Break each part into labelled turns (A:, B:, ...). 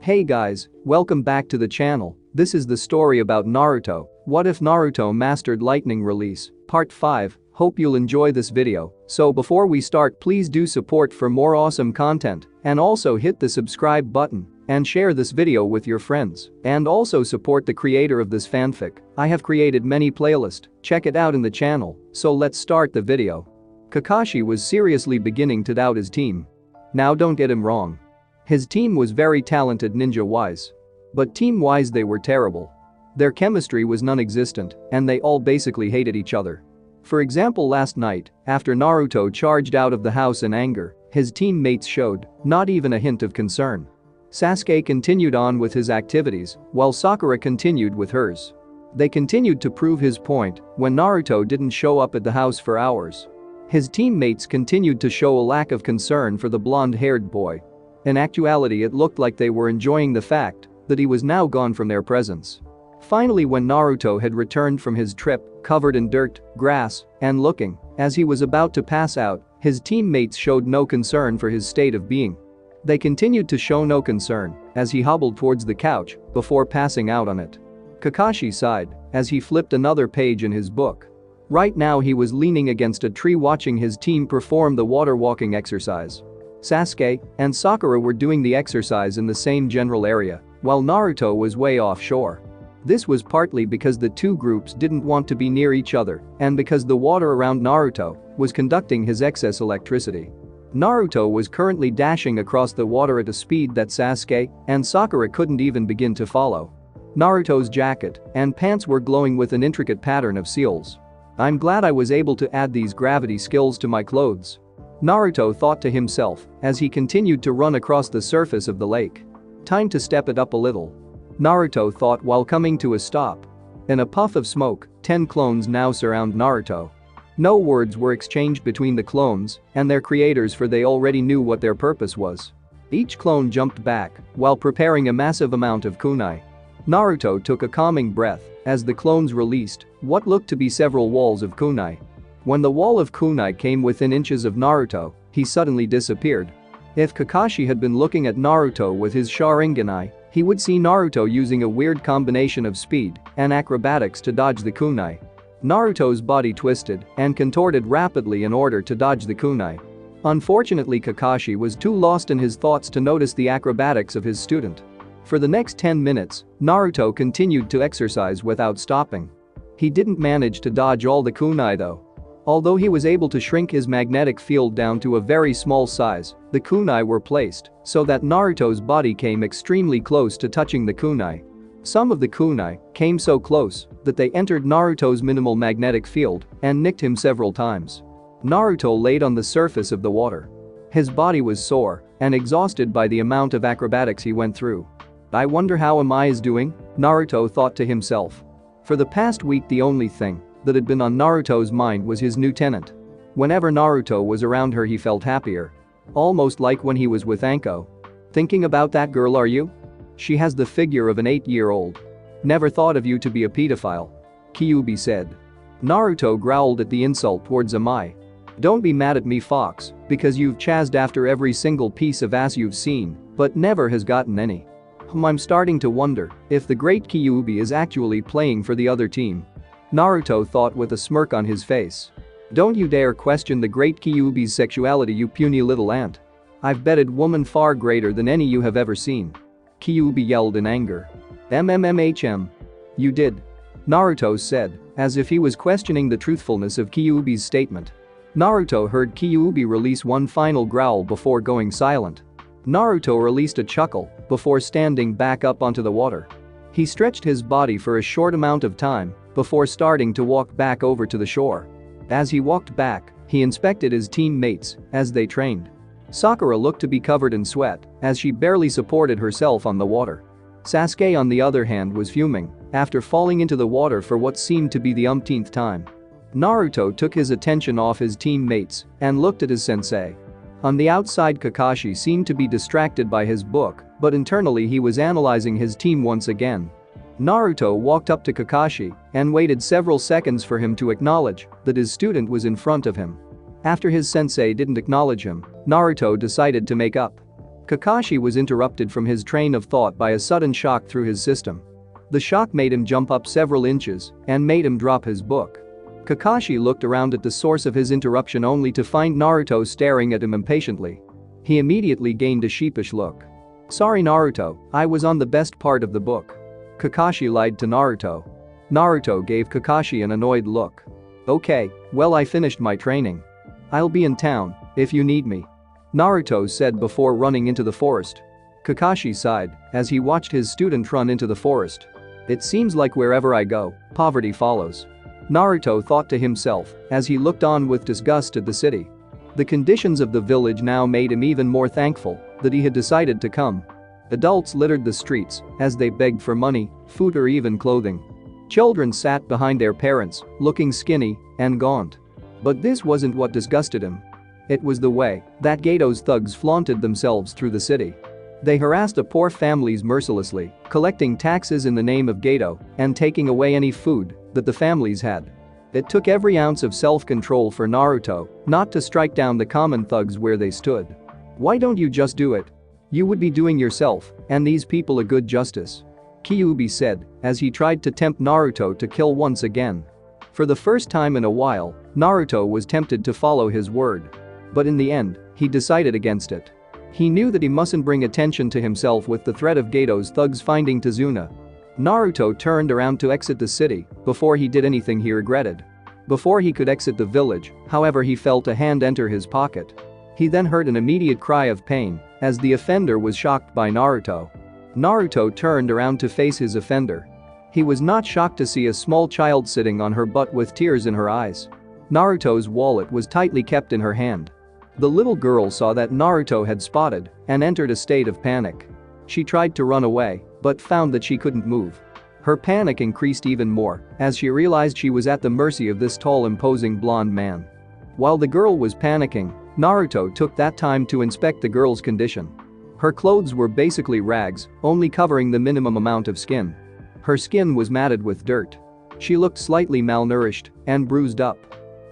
A: Hey guys, welcome back to the channel. This is the story about Naruto. What if Naruto mastered lightning release? Part 5. Hope you'll enjoy this video. So before we start, please do support for more awesome content and also hit the subscribe button and share this video with your friends. And also support the creator of this fanfic. I have created many playlists, check it out in the channel. So let's start the video. Kakashi was seriously beginning to doubt his team. Now don't get him wrong. His team was very talented ninja-wise. But team-wise they were terrible. Their chemistry was non-existent and they all basically hated each other. For example, last night, after Naruto charged out of the house in anger, his teammates showed not even a hint of concern. Sasuke continued on with his activities while Sakura continued with hers. They continued to prove his point when Naruto didn't show up at the house for hours. His teammates continued to show a lack of concern for the blonde-haired boy. In actuality, it looked like they were enjoying the fact that he was now gone from their presence. Finally, when Naruto had returned from his trip, covered in dirt, grass, and looking as he was about to pass out, his teammates showed no concern for his state of being. They continued to show no concern as he hobbled towards the couch before passing out on it. Kakashi sighed as he flipped another page in his book. Right now he was leaning against a tree watching his team perform the water walking exercise. Sasuke and Sakura were doing the exercise in the same general area, while Naruto was way offshore. This was partly because the two groups didn't want to be near each other and because the water around Naruto was conducting his excess electricity. Naruto was currently dashing across the water at a speed that Sasuke and Sakura couldn't even begin to follow. Naruto's jacket and pants were glowing with an intricate pattern of seals. I'm glad I was able to add these gravity skills to my clothes. Naruto thought to himself as he continued to run across the surface of the lake. Time to step it up a little. Naruto thought while coming to a stop. In a puff of smoke, 10 clones now surround Naruto. No words were exchanged between the clones and their creators, for they already knew what their purpose was. Each clone jumped back while preparing a massive amount of kunai. Naruto took a calming breath as the clones released what looked to be several walls of kunai. When the wall of kunai came within inches of Naruto, he suddenly disappeared. If Kakashi had been looking at Naruto with his Sharingan eye, he would see Naruto using a weird combination of speed and acrobatics to dodge the kunai. Naruto's body twisted and contorted rapidly in order to dodge the kunai. Unfortunately, Kakashi was too lost in his thoughts to notice the acrobatics of his student. For the next 10 minutes, Naruto continued to exercise without stopping. He didn't manage to dodge all the kunai though. Although he was able to shrink his magnetic field down to a very small size, the kunai were placed so that Naruto's body came extremely close to touching the kunai. Some of the kunai came so close that they entered Naruto's minimal magnetic field and nicked him several times. Naruto laid on the surface of the water. His body was sore and exhausted by the amount of acrobatics he went through. I wonder how Mai is doing, Naruto thought to himself. For the past week, the only thing that had been on Naruto's mind was his new tenant. Whenever Naruto was around her, he felt happier. Almost like when he was with Anko. Thinking about that girl, are you? She has the figure of an 8-year-old. Never thought of you to be a pedophile. Kyuubi said. Naruto growled at the insult towards Mai. Don't be mad at me, Fox, because you've chased after every single piece of ass you've seen, but never has gotten any. I'm starting to wonder if the great Kyuubi is actually playing for the other team. Naruto thought with a smirk on his face. Don't you dare question the great Kyuubi's sexuality, you puny little ant. I've betted woman far greater than any you have ever seen. Kyuubi yelled in anger. MMMHM. You did. Naruto said, as if he was questioning the truthfulness of Kyuubi's statement. Naruto heard Kyuubi release one final growl before going silent. Naruto released a chuckle before standing back up onto the water. He stretched his body for a short amount of time before starting to walk back over to the shore. As he walked back, he inspected his teammates as they trained. Sakura looked to be covered in sweat as she barely supported herself on the water. Sasuke, on the other hand, was fuming after falling into the water for what seemed to be the umpteenth time. Naruto took his attention off his teammates and looked at his sensei. On the outside, Kakashi seemed to be distracted by his book, but internally he was analyzing his team once again. Naruto walked up to Kakashi and waited several seconds for him to acknowledge that his student was in front of him. After his sensei didn't acknowledge him, Naruto decided to make up. Kakashi was interrupted from his train of thought by a sudden shock through his system. The shock made him jump up several inches and made him drop his book. Kakashi looked around at the source of his interruption only to find Naruto staring at him impatiently. He immediately gained a sheepish look. "Sorry Naruto, I was on the best part of the book." Kakashi lied to Naruto. Naruto gave Kakashi an annoyed look. "Okay, well I finished my training. I'll be in town if you need me," Naruto said before running into the forest. Kakashi sighed as he watched his student run into the forest. "It seems like wherever I go, poverty follows," Naruto thought to himself as he looked on with disgust at the city. The conditions of the village now made him even more thankful that he had decided to come. Adults littered the streets as they begged for money, food or even clothing. Children sat behind their parents, looking skinny and gaunt. But this wasn't what disgusted him. It was the way that Gato's thugs flaunted themselves through the city. They harassed the poor families mercilessly, collecting taxes in the name of Gato and taking away any food that the families had. It took every ounce of self-control for Naruto not to strike down the common thugs where they stood. "Why don't you just do it? You would be doing yourself and these people a good justice," Kyuubi said as he tried to tempt Naruto to kill once again. For the first time in a while, Naruto was tempted to follow his word. But in the end, he decided against it. He knew that he mustn't bring attention to himself with the threat of Gato's thugs finding Tazuna. Naruto turned around to exit the city before he did anything he regretted. Before he could exit the village, however, he felt a hand enter his pocket. He then heard an immediate cry of pain as the offender was shocked by Naruto. Naruto turned around to face his offender. He was not shocked to see a small child sitting on her butt with tears in her eyes. Naruto's wallet was tightly kept in her hand. The little girl saw that Naruto had spotted and entered a state of panic. She tried to run away but found that she couldn't move. Her panic increased even more as she realized she was at the mercy of this tall, imposing blonde man. While the girl was panicking, Naruto took that time to inspect the girl's condition. Her clothes were basically rags, only covering the minimum amount of skin. Her skin was matted with dirt. She looked slightly malnourished and bruised up.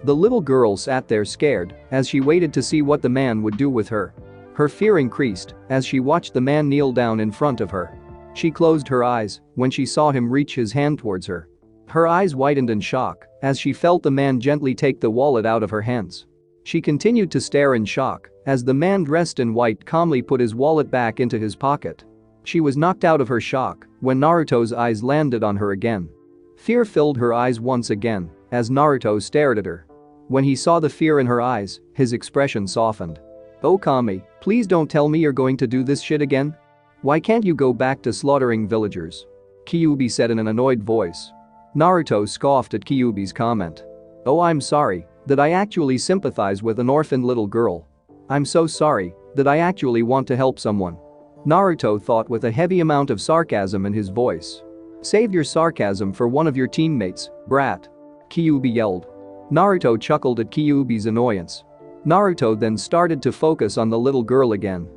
A: The little girl sat there scared as she waited to see what the man would do with her. Her fear increased as she watched the man kneel down in front of her. She closed her eyes when she saw him reach his hand towards her. Her eyes widened in shock as she felt the man gently take the wallet out of her hands. She continued to stare in shock as the man dressed in white calmly put his wallet back into his pocket. She was knocked out of her shock when Naruto's eyes landed on her again. Fear filled her eyes once again as Naruto stared at her. When he saw the fear in her eyes, his expression softened. "Oh Kami, please don't tell me you're going to do this shit again. Why can't you go back to slaughtering villagers?" Kyuubi said in an annoyed voice. Naruto scoffed at Kyuubi's comment. "Oh, I'm sorry that I actually sympathize with an orphaned little girl. I'm so sorry that I actually want to help someone," Naruto thought with a heavy amount of sarcasm in his voice. "Save your sarcasm for one of your teammates, brat," Kyuubi yelled. Naruto chuckled at Kyuubi's annoyance. Naruto then started to focus on the little girl again.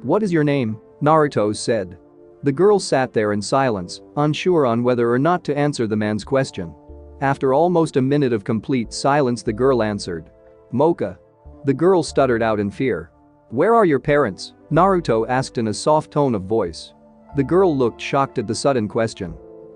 A: "What is your name?" Naruto said. The girl sat there in silence, unsure on whether or not to answer the man's question. After almost a minute of complete silence, the girl answered. "Mocha." The girl stuttered out in fear. "Where are your parents?" Naruto asked in a soft tone of voice. The girl looked shocked at the sudden question.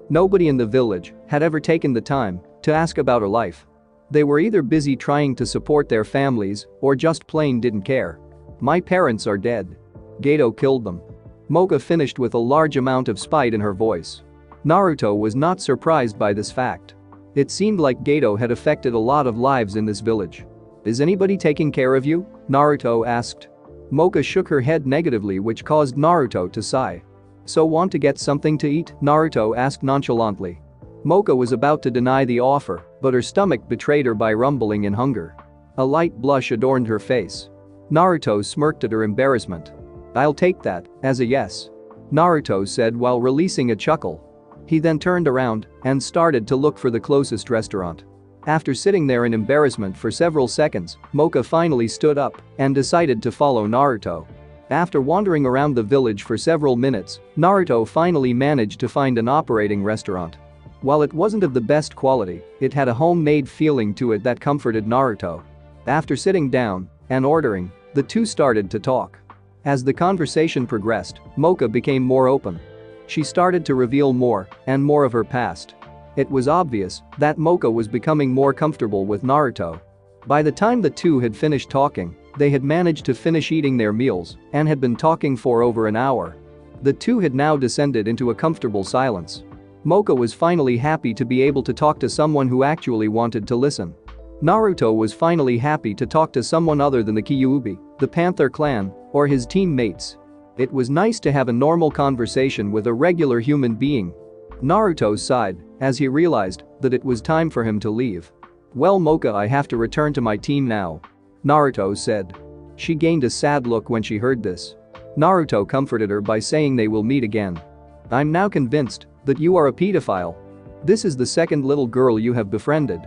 A: Nobody in the village had ever taken the time to ask about her life. They were either busy trying to support their families or just plain didn't care. "My parents are dead. Gato killed them," Mocha finished with a large amount of spite in her voice. Naruto was not surprised by this fact. It seemed like Gato had affected a lot of lives in this village. "Is anybody taking care of you?" Naruto asked. Mocha shook her head negatively, which caused Naruto to sigh. "So want to get something to eat?" Naruto asked nonchalantly. Mocha was about to deny the offer, but her stomach betrayed her by rumbling in hunger. A light blush adorned her face. Naruto smirked at her embarrassment. "I'll take that as a yes," Naruto said while releasing a chuckle. He then turned around and started to look for the closest restaurant. After sitting there in embarrassment for several seconds, Mocha finally stood up and decided to follow Naruto. After wandering around the village for several minutes, Naruto finally managed to find an operating restaurant. While it wasn't of the best quality, it had a homemade feeling to it that comforted Naruto. After sitting down and ordering, the two started to talk. As the conversation progressed, Mocha became more open. She started to reveal more and more of her past. It was obvious that Mocha was becoming more comfortable with Naruto. By the time the two had finished talking, they had managed to finish eating their meals and had been talking for over an hour. The two had now descended into a comfortable silence. Mocha was finally happy to be able to talk to someone who actually wanted to listen. Naruto was finally happy to talk to someone other than the Kyuubi, the Panther clan, or his teammates. It was nice to have a normal conversation with a regular human being. Naruto sighed as he realized that it was time for him to leave. "Well, Mocha, I have to return to my team now," Naruto said. She gained a sad look when she heard this. Naruto comforted her by saying they will meet again. "I'm now convinced that you are a pedophile. This is the second little girl you have befriended.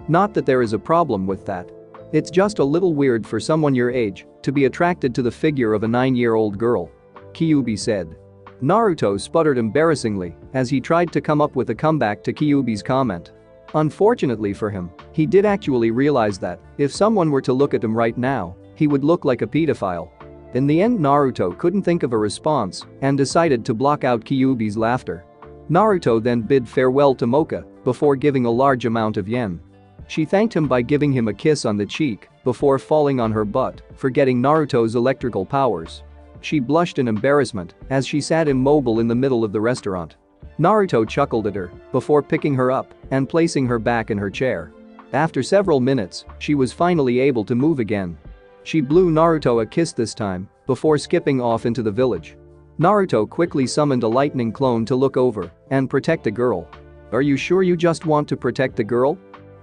A: Not that there is a problem with that. It's just a little weird for someone your age to be attracted to the figure of a 9-year-old girl," Kyuubi said. Naruto sputtered embarrassingly as he tried to come up with a comeback to Kyuubi's comment. Unfortunately for him, he did actually realize that if someone were to look at him right now, he would look like a pedophile. In the end, Naruto couldn't think of a response and decided to block out Kyuubi's laughter. Naruto then bid farewell to Mocha before giving a large amount of yen. She thanked him by giving him a kiss on the cheek before falling on her butt, forgetting Naruto's electrical powers. She blushed in embarrassment as she sat immobile in the middle of the restaurant. Naruto chuckled at her before picking her up and placing her back in her chair. After several minutes, she was finally able to move again. She blew Naruto a kiss this time before skipping off into the village. Naruto quickly summoned a lightning clone to look over and protect the girl. "Are you sure you just want to protect the girl?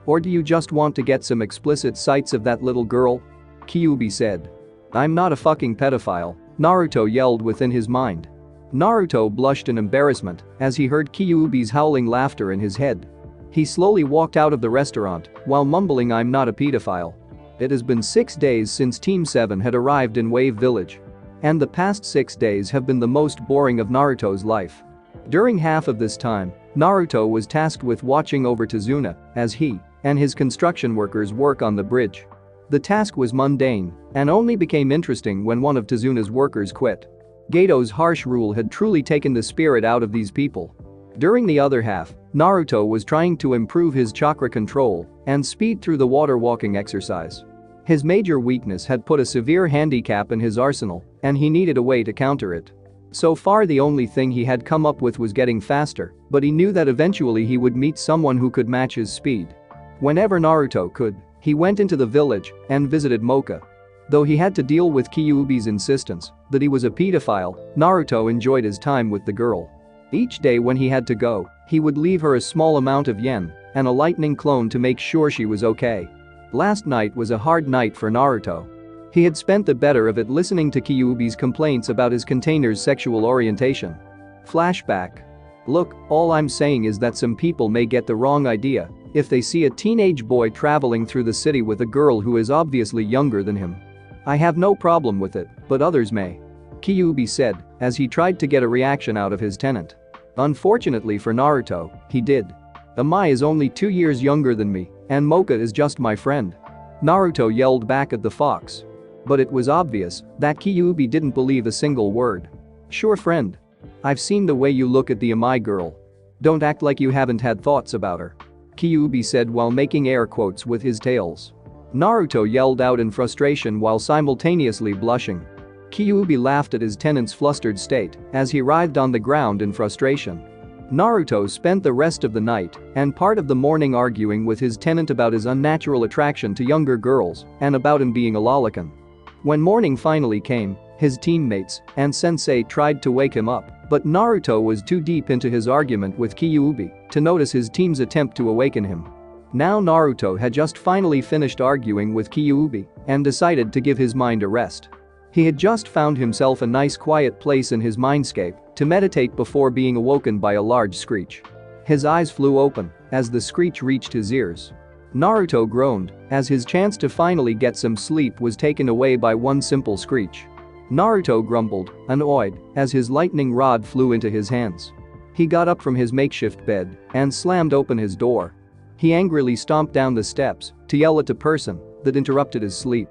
A: Or do you just want to get some explicit sights of that little girl?" Kyuubi said. "I'm not a fucking pedophile," Naruto yelled within his mind. Naruto blushed in embarrassment as he heard Kyuubi's howling laughter in his head. He slowly walked out of the restaurant while mumbling, "I'm not a pedophile." It has been 6 days since Team 7 had arrived in Wave Village. And the past 6 days have been the most boring of Naruto's life. During half of this time, Naruto was tasked with watching over Tazuna as he and his construction workers work on the bridge. The task was mundane and only became interesting when one of Tazuna's workers quit. Gato's harsh rule had truly taken the spirit out of these people. During the other half, Naruto was trying to improve his chakra control and speed through the water walking exercise. His major weakness had put a severe handicap in his arsenal, and he needed a way to counter it. So far, the only thing he had come up with was getting faster, but he knew that eventually he would meet someone who could match his speed. Whenever Naruto could, he went into the village and visited Mocha. Though he had to deal with Kyuubi's insistence that he was a pedophile, Naruto enjoyed his time with the girl. Each day when he had to go, he would leave her a small amount of yen and a lightning clone to make sure she was okay. Last night was a hard night for Naruto. He had spent the better of it listening to Kyuubi's complaints about his container's sexual orientation. Flashback. "Look, all I'm saying is that some people may get the wrong idea if they see a teenage boy traveling through the city with a girl who is obviously younger than him. I have no problem with it, but others may," Kyuubi said as he tried to get a reaction out of his tenant. Unfortunately for Naruto, he did. "Amai is only 2 years younger than me, and Mocha is just my friend," Naruto yelled back at the fox. But it was obvious that Kyuubi didn't believe a single word. "Sure, friend. I've seen the way you look at the Amai girl. Don't act like you haven't had thoughts about her," Kyuubi said while making air quotes with his tails. Naruto yelled out in frustration while simultaneously blushing. Kyuubi laughed at his tenant's flustered state as he writhed on the ground in frustration. Naruto spent the rest of the night and part of the morning arguing with his tenant about his unnatural attraction to younger girls and about him being a lolicon. When morning finally came, his teammates and sensei tried to wake him up, but Naruto was too deep into his argument with Kyuubi to notice his team's attempt to awaken him. Now Naruto had just finally finished arguing with Kyuubi and decided to give his mind a rest. He had just found himself a nice quiet place in his mindscape to meditate before being awoken by a large screech. His eyes flew open as the screech reached his ears. Naruto groaned as his chance to finally get some sleep was taken away by one simple screech. Naruto grumbled, annoyed, as his lightning rod flew into his hands. He got up from his makeshift bed and slammed open his door. He angrily stomped down the steps to yell at the person that interrupted his sleep.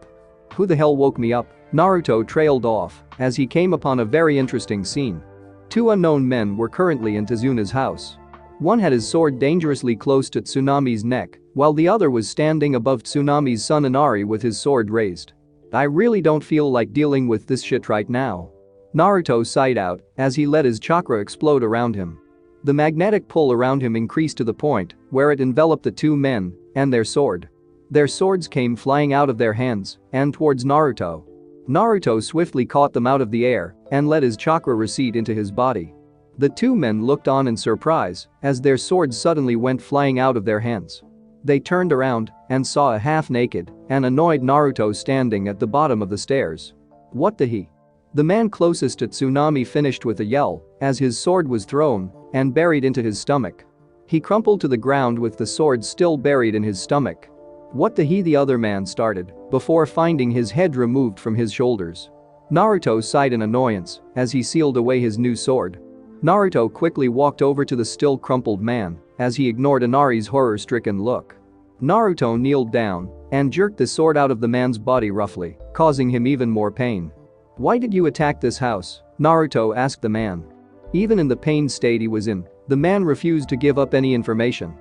A: "Who the hell woke me up?" Naruto trailed off as he came upon a very interesting scene. Two unknown men were currently in Tazuna's house. One had his sword dangerously close to Tsunami's neck, while the other was standing above Tsunami's son Inari with his sword raised. I really don't feel like dealing with this shit right now. Naruto sighed out as he let his chakra explode around him. The magnetic pull around him increased to the point where it enveloped the two men and their sword. Their swords came flying out of their hands and towards Naruto. Naruto swiftly caught them out of the air and let his chakra recede into his body. The two men looked on in surprise as their swords suddenly went flying out of their hands. They turned around and saw a half-naked and annoyed Naruto standing at the bottom of the stairs. What the he? The man closest to Tsunami finished with a yell as his sword was thrown and buried into his stomach. He crumpled to the ground with the sword still buried in his stomach. What the he? The other man started before finding his head removed from his shoulders. Naruto sighed in annoyance as he sealed away his new sword. Naruto quickly walked over to the still crumpled man as he ignored Inari's horror-stricken look. Naruto kneeled down and jerked the sword out of the man's body roughly, causing him even more pain. Why did you attack this house? Naruto asked the man. Even in the pained state he was in, the man refused to give up any information.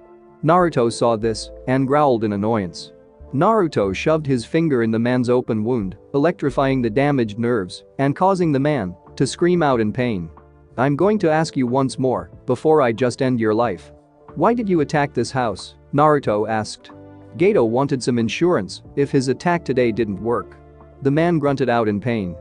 A: Naruto saw this and growled in annoyance. Naruto shoved his finger in the man's open wound, electrifying the damaged nerves and causing the man to scream out in pain. I'm going to ask you once more before I just end your life. Why did you attack this house? Naruto asked. Gato wanted some insurance if his attack today didn't work. The man grunted out in pain.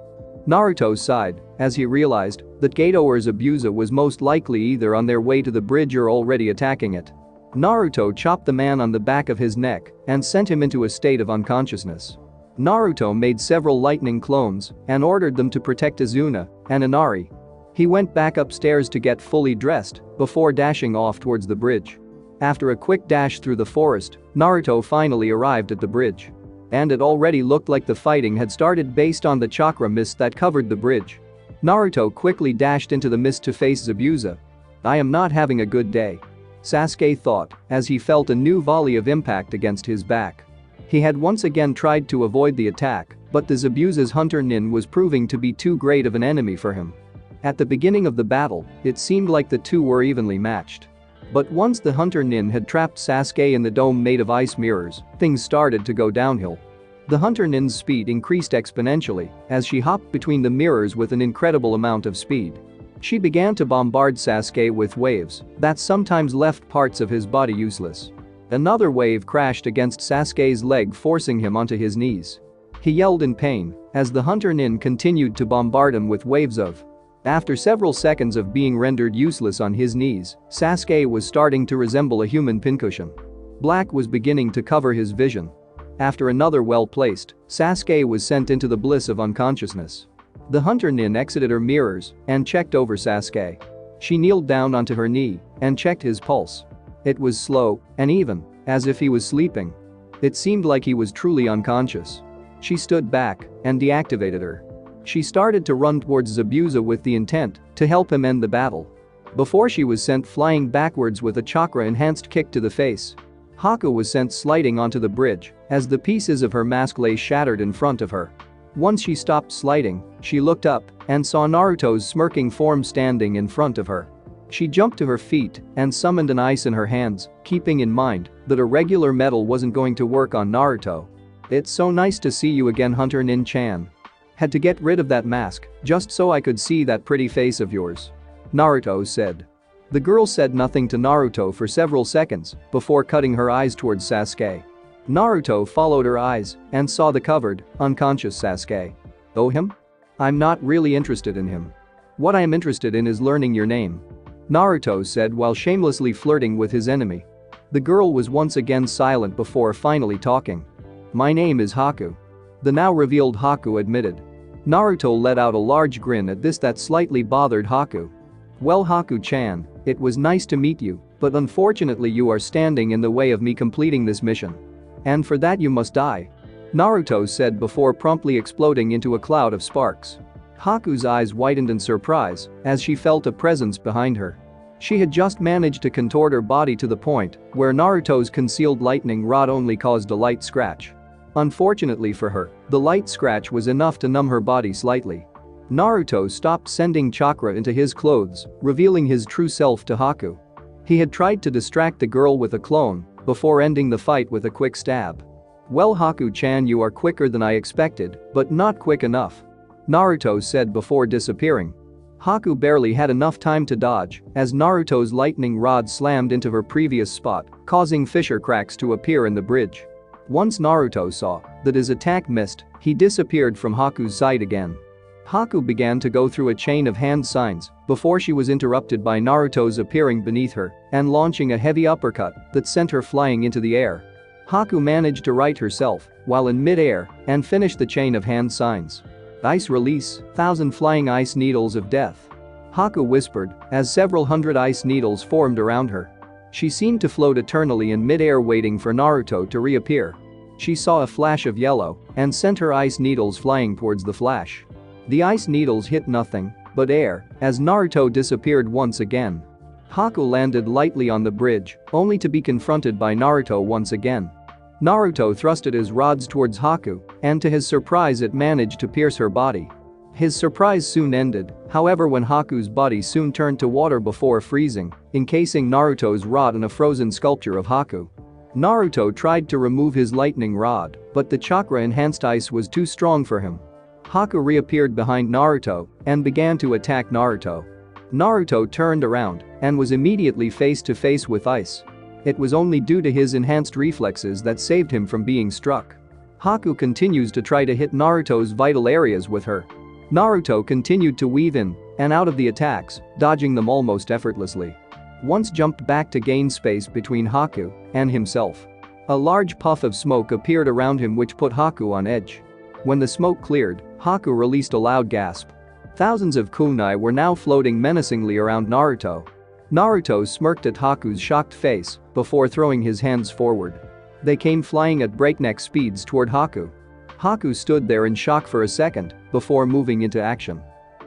A: Naruto sighed as he realized that Gato or Zabuza was most likely either on their way to the bridge or already attacking it. Naruto chopped the man on the back of his neck and sent him into a state of unconsciousness. Naruto made several lightning clones and ordered them to protect Izuna and Inari. He went back upstairs to get fully dressed before dashing off towards the bridge. After a quick dash through the forest, Naruto finally arrived at the bridge. And it already looked like the fighting had started based on the chakra mist that covered the bridge. Naruto quickly dashed into the mist to face Zabuza. I am not having a good day. Sasuke thought as he felt a new volley of impact against his back. He had once again tried to avoid the attack, but the Zabuza's Hunter Nin was proving to be too great of an enemy for him. At the beginning of the battle, it seemed like the two were evenly matched. But once the Hunter Nin had trapped Sasuke in the dome made of ice mirrors, things started to go downhill. The Hunter Nin's speed increased exponentially as she hopped between the mirrors with an incredible amount of speed. She began to bombard Sasuke with waves that sometimes left parts of his body useless. Another wave crashed against Sasuke's leg, forcing him onto his knees. He yelled in pain as the Hunter Nin continued to bombard him with waves of. After several seconds of being rendered useless on his knees, Sasuke was starting to resemble a human pincushion. Black was beginning to cover his vision. After another well-placed, Sasuke was sent into the bliss of unconsciousness. The Hunter Nin exited her mirrors and checked over Sasuke. She kneeled down onto her knee and checked his pulse. It was slow and even, as if he was sleeping. It seemed like he was truly unconscious. She stood back and deactivated her. She started to run towards Zabuza with the intent to help him end the battle. Before she was sent flying backwards with a chakra-enhanced kick to the face. Haku was sent sliding onto the bridge as the pieces of her mask lay shattered in front of her. Once she stopped sliding, she looked up and saw Naruto's smirking form standing in front of her. She jumped to her feet and summoned an ice in her hands, keeping in mind that a regular metal wasn't going to work on Naruto. It's so nice to see you again, Hunter Nin-chan. Had to get rid of that mask just so I could see that pretty face of yours. Naruto said. The girl said nothing to Naruto for several seconds before cutting her eyes towards Sasuke. Naruto followed her eyes and saw the covered, unconscious Sasuke. Oh, him? I'm not really interested in him. What I am interested in is learning your name. Naruto said while shamelessly flirting with his enemy. The girl was once again silent before finally talking. My name is Haku. The now revealed Haku admitted. Naruto let out a large grin at this that slightly bothered Haku. Well, Haku-chan, it was nice to meet you, but unfortunately you are standing in the way of me completing this mission. And for that you must die. Naruto said before promptly exploding into a cloud of sparks. Haku's eyes widened in surprise as she felt a presence behind her. She had just managed to contort her body to the point where Naruto's concealed lightning rod only caused a light scratch. Unfortunately for her, The light scratch was enough to numb her body slightly. Naruto stopped sending chakra into his clothes, revealing his true self to Haku. He had tried to distract the girl with a clone before ending the fight with a quick stab. "Well, Haku-chan, you are quicker than I expected, but not quick enough," Naruto said before disappearing. Haku barely had enough time to dodge as Naruto's lightning rod slammed into her previous spot, causing fissure cracks to appear in the bridge. Once Naruto saw that his attack missed, he disappeared from Haku's sight again. Haku began to go through a chain of hand signs before she was interrupted by Naruto's appearing beneath her and launching a heavy uppercut that sent her flying into the air. Haku managed to right herself while in mid-air and finish the chain of hand signs. "Ice release, 1,000 flying ice needles of death," Haku whispered as several hundred ice needles formed around her. She seemed to float eternally in mid-air waiting for Naruto to reappear. She saw a flash of yellow and sent her ice needles flying towards the flash. The ice needles hit nothing but air as Naruto disappeared once again. Haku landed lightly on the bridge, only to be confronted by Naruto once again. Naruto thrusted his rods towards Haku, and to his surprise it managed to pierce her body. His surprise soon ended, however, when Haku's body soon turned to water before freezing, encasing Naruto's rod in a frozen sculpture of Haku. Naruto tried to remove his lightning rod, but the chakra-enhanced ice was too strong for him. Haku reappeared behind Naruto and began to attack Naruto. Naruto turned around and was immediately face to face with ice. It was only due to his enhanced reflexes that saved him from being struck. Haku continues to try to hit Naruto's vital areas with her. Naruto continued to weave in and out of the attacks, dodging them almost effortlessly. Once jumped back to gain space between Haku and himself. A large puff of smoke appeared around him which put Haku on edge. When the smoke cleared, Haku released a loud gasp. Thousands of kunai were now floating menacingly around Naruto. Naruto smirked at Haku's shocked face before throwing his hands forward. They came flying at breakneck speeds toward Haku. Haku stood there in shock for a second before moving into action.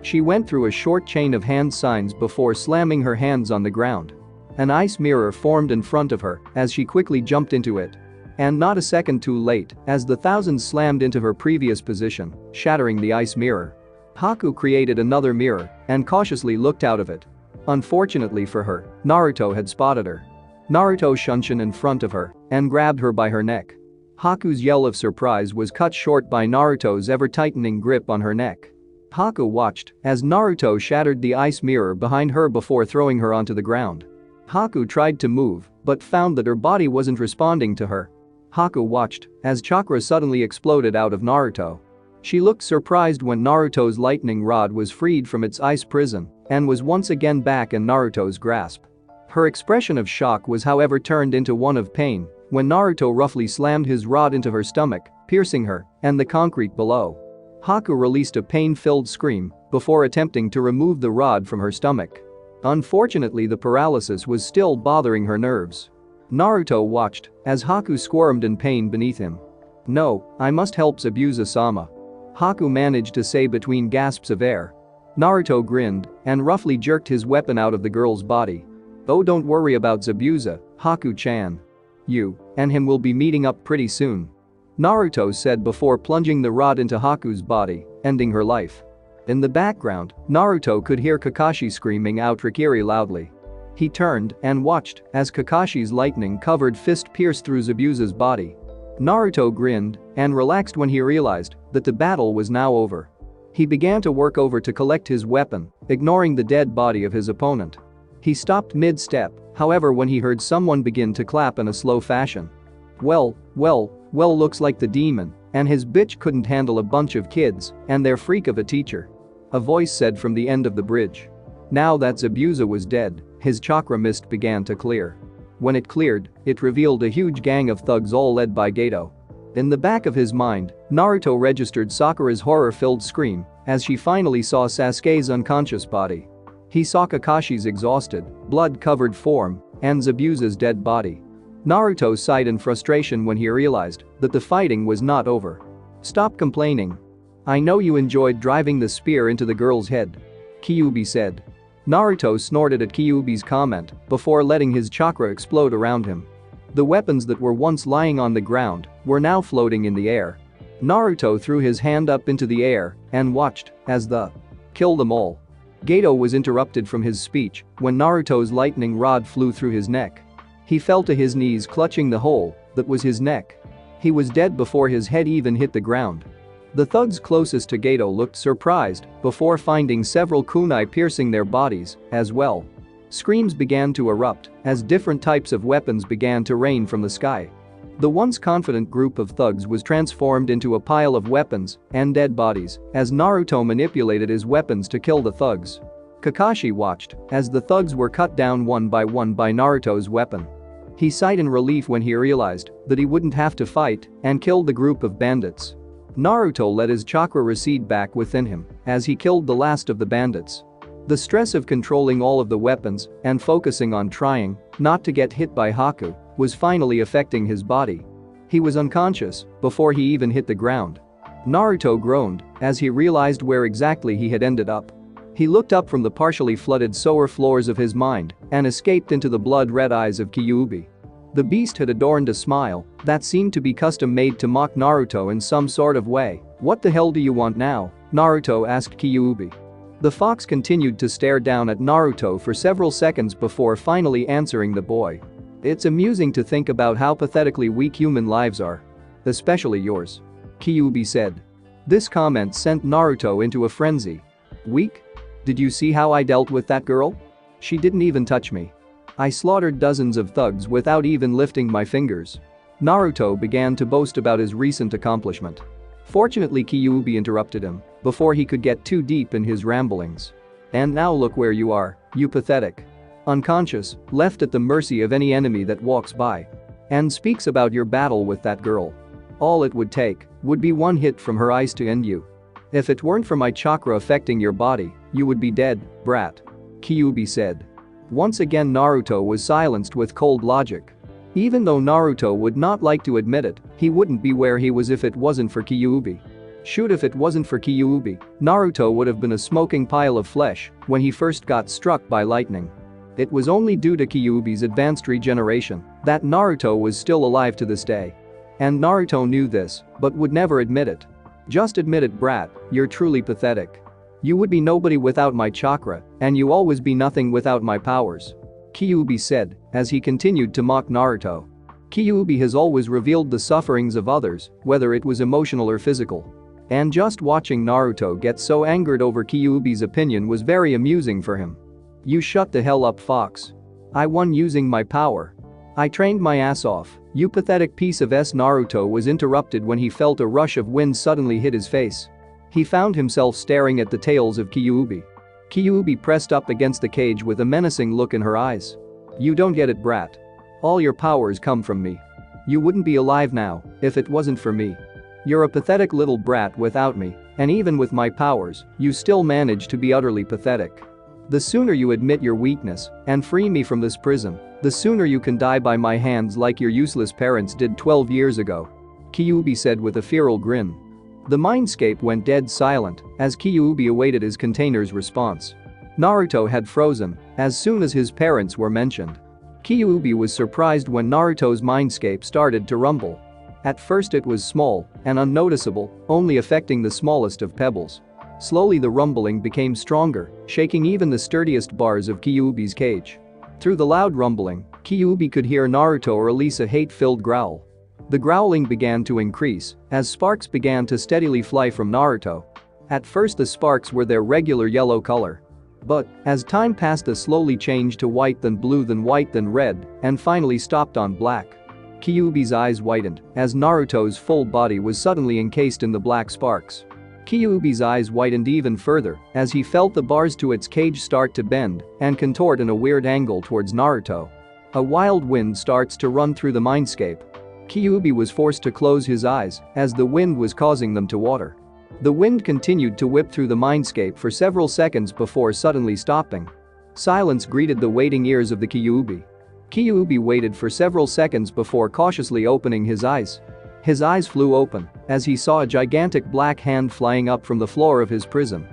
A: She went through a short chain of hand signs before slamming her hands on the ground. An ice mirror formed in front of her as she quickly jumped into it. And not a second too late, as the thousands slammed into her previous position, shattering the ice mirror. Haku created another mirror and cautiously looked out of it. Unfortunately for her, Naruto had spotted her. Naruto shunshin in front of her and grabbed her by her neck. Haku's yell of surprise was cut short by Naruto's ever-tightening grip on her neck. Haku watched as Naruto shattered the ice mirror behind her before throwing her onto the ground. Haku tried to move but found that her body wasn't responding to her. Haku watched as chakra suddenly exploded out of Naruto. She looked surprised when Naruto's lightning rod was freed from its ice prison and was once again back in Naruto's grasp. Her expression of shock was however turned into one of pain when Naruto roughly slammed his rod into her stomach, piercing her and the concrete below. Haku released a pain-filled scream before attempting to remove the rod from her stomach. Unfortunately, the paralysis was still bothering her nerves. Naruto watched as Haku squirmed in pain beneath him. "No, I must help Zabuza-sama," Haku managed to say between gasps of air. Naruto grinned and roughly jerked his weapon out of the girl's body. "Oh, don't worry about Zabuza, Haku-chan. You and him will be meeting up pretty soon," Naruto said before plunging the rod into Haku's body, ending her life. In the background, Naruto could hear Kakashi screaming out "Rikiri" loudly. He turned and watched as Kakashi's lightning-covered fist pierced through Zabuza's body. Naruto grinned and relaxed when he realized that the battle was now over. He began to work over to collect his weapon, ignoring the dead body of his opponent. He stopped mid-step, however, when he heard someone begin to clap in a slow fashion. Well, looks like the demon and his bitch couldn't handle a bunch of kids and their freak of a teacher," a voice said from the end of the bridge. Now that Zabuza was dead, his chakra mist began to clear. When it cleared, it revealed a huge gang of thugs all led by Gato. In the back of his mind, Naruto registered Sakura's horror-filled scream as she finally saw Sasuke's unconscious body. He saw Kakashi's exhausted, blood-covered form and Zabuza's dead body. Naruto sighed in frustration when he realized that the fighting was not over. "Stop complaining. I know you enjoyed driving the spear into the girl's head," Kyuubi said. Naruto snorted at Kyuubi's comment before letting his chakra explode around him. The weapons that were once lying on the ground were now floating in the air. Naruto threw his hand up into the air and watched as the kill them all. Gato was interrupted from his speech when Naruto's lightning rod flew through his neck. He fell to his knees clutching the hole that was his neck. He was dead before his head even hit the ground. The thugs closest to Gato looked surprised before finding several kunai piercing their bodies as well. Screams began to erupt as different types of weapons began to rain from the sky. The once confident group of thugs was transformed into a pile of weapons and dead bodies as Naruto manipulated his weapons to kill the thugs. Kakashi watched as the thugs were cut down one by Naruto's weapon. He sighed in relief when he realized that he wouldn't have to fight and kill the group of bandits. Naruto let his chakra recede back within him as he killed the last of the bandits. The stress of controlling all of the weapons and focusing on trying not to get hit by Haku was finally affecting his body. He was unconscious before he even hit the ground. Naruto groaned as he realized where exactly he had ended up. He looked up from the partially flooded sewer floors of his mind and escaped into the blood-red eyes of Kyuubi. The beast had adorned a smile that seemed to be custom-made to mock Naruto in some sort of way. "What the hell do you want now?" Naruto asked Kyuubi. The fox continued to stare down at Naruto for several seconds before finally answering the boy. "It's amusing to think about how pathetically weak human lives are. Especially yours," Kyuubi said. This comment sent Naruto into a frenzy. "Weak? Did you see how I dealt with that girl? She didn't even touch me. I slaughtered dozens of thugs without even lifting my fingers." Naruto began to boast about his recent accomplishment. Fortunately, Kyuubi interrupted him before he could get too deep in his ramblings. "And now look where you are, you pathetic. Unconscious, left at the mercy of any enemy that walks by. And speaks about your battle with that girl. All it would take would be one hit from her eyes to end you. If it weren't for my chakra affecting your body, you would be dead, brat," Kyuubi said. Once again, Naruto was silenced with cold logic. Even though Naruto would not like to admit it, he wouldn't be where he was if it wasn't for Kyuubi. Shoot, if it wasn't for Kyuubi, Naruto would have been a smoking pile of flesh when he first got struck by lightning. It was only due to Kyuubi's advanced regeneration that Naruto was still alive to this day. And Naruto knew this, but would never admit it. "Just admit it, brat, you're truly pathetic. You would be nobody without my chakra, and you always be nothing without my powers," Kyuubi said as he continued to mock Naruto. Kyuubi has always revealed the sufferings of others, whether it was emotional or physical. And just watching Naruto get so angered over Kyuubi's opinion was very amusing for him. "You shut the hell up, fox. I won using my power. I trained my ass off, you pathetic piece of s." Naruto was interrupted when he felt a rush of wind suddenly hit his face. He found himself staring at the tails of Kyuubi. Kyuubi pressed up against the cage with a menacing look in her eyes. "You don't get it, brat. All your powers come from me. You wouldn't be alive now if it wasn't for me. You're a pathetic little brat without me, and even with my powers, you still manage to be utterly pathetic. The sooner you admit your weakness and free me from this prison, the sooner you can die by my hands like your useless parents did 12 years ago," Kyuubi said with a feral grin. The mindscape went dead silent as Kyuubi awaited his container's response. Naruto had frozen as soon as his parents were mentioned. Kyuubi was surprised when Naruto's mindscape started to rumble. At first it was small and unnoticeable, only affecting the smallest of pebbles. Slowly the rumbling became stronger, shaking even the sturdiest bars of Kyuubi's cage. Through the loud rumbling, Kyuubi could hear Naruto release a hate-filled growl. The growling began to increase as sparks began to steadily fly from Naruto. At first the sparks were their regular yellow color. But as time passed, they slowly changed to white, then blue, then white, then red, and finally stopped on black. Kyuubi's eyes widened as Naruto's full body was suddenly encased in the black sparks. Kyuubi's eyes widened even further as he felt the bars to its cage start to bend and contort in a weird angle towards Naruto. A wild wind starts to run through the mindscape. Kyuubi was forced to close his eyes as the wind was causing them to water. The wind continued to whip through the mindscape for several seconds before suddenly stopping. Silence greeted the waiting ears of the Kyuubi. Kyuubi waited for several seconds before cautiously opening his eyes. His eyes flew open as he saw a gigantic black hand flying up from the floor of his prison.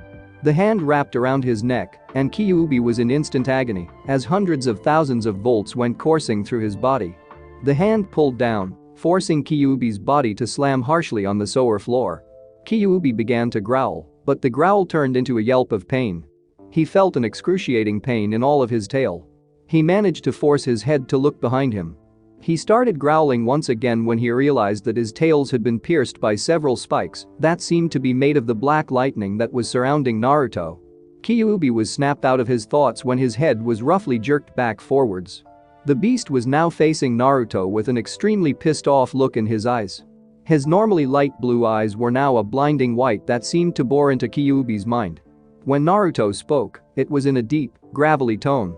A: The hand wrapped around his neck, and Kyuubi was in instant agony as hundreds of thousands of volts went coursing through his body. The hand pulled down, forcing Kyuubi's body to slam harshly on the sewer floor. Kyuubi began to growl, but the growl turned into a yelp of pain. He felt an excruciating pain in all of his tail. He managed to force his head to look behind him. He started growling once again when he realized that his tails had been pierced by several spikes that seemed to be made of the black lightning that was surrounding Naruto. Kyuubi was snapped out of his thoughts when his head was roughly jerked back forwards. The beast was now facing Naruto with an extremely pissed-off look in his eyes. His normally light blue eyes were now a blinding white that seemed to bore into Kyuubi's mind. When Naruto spoke, it was in a deep, gravelly tone.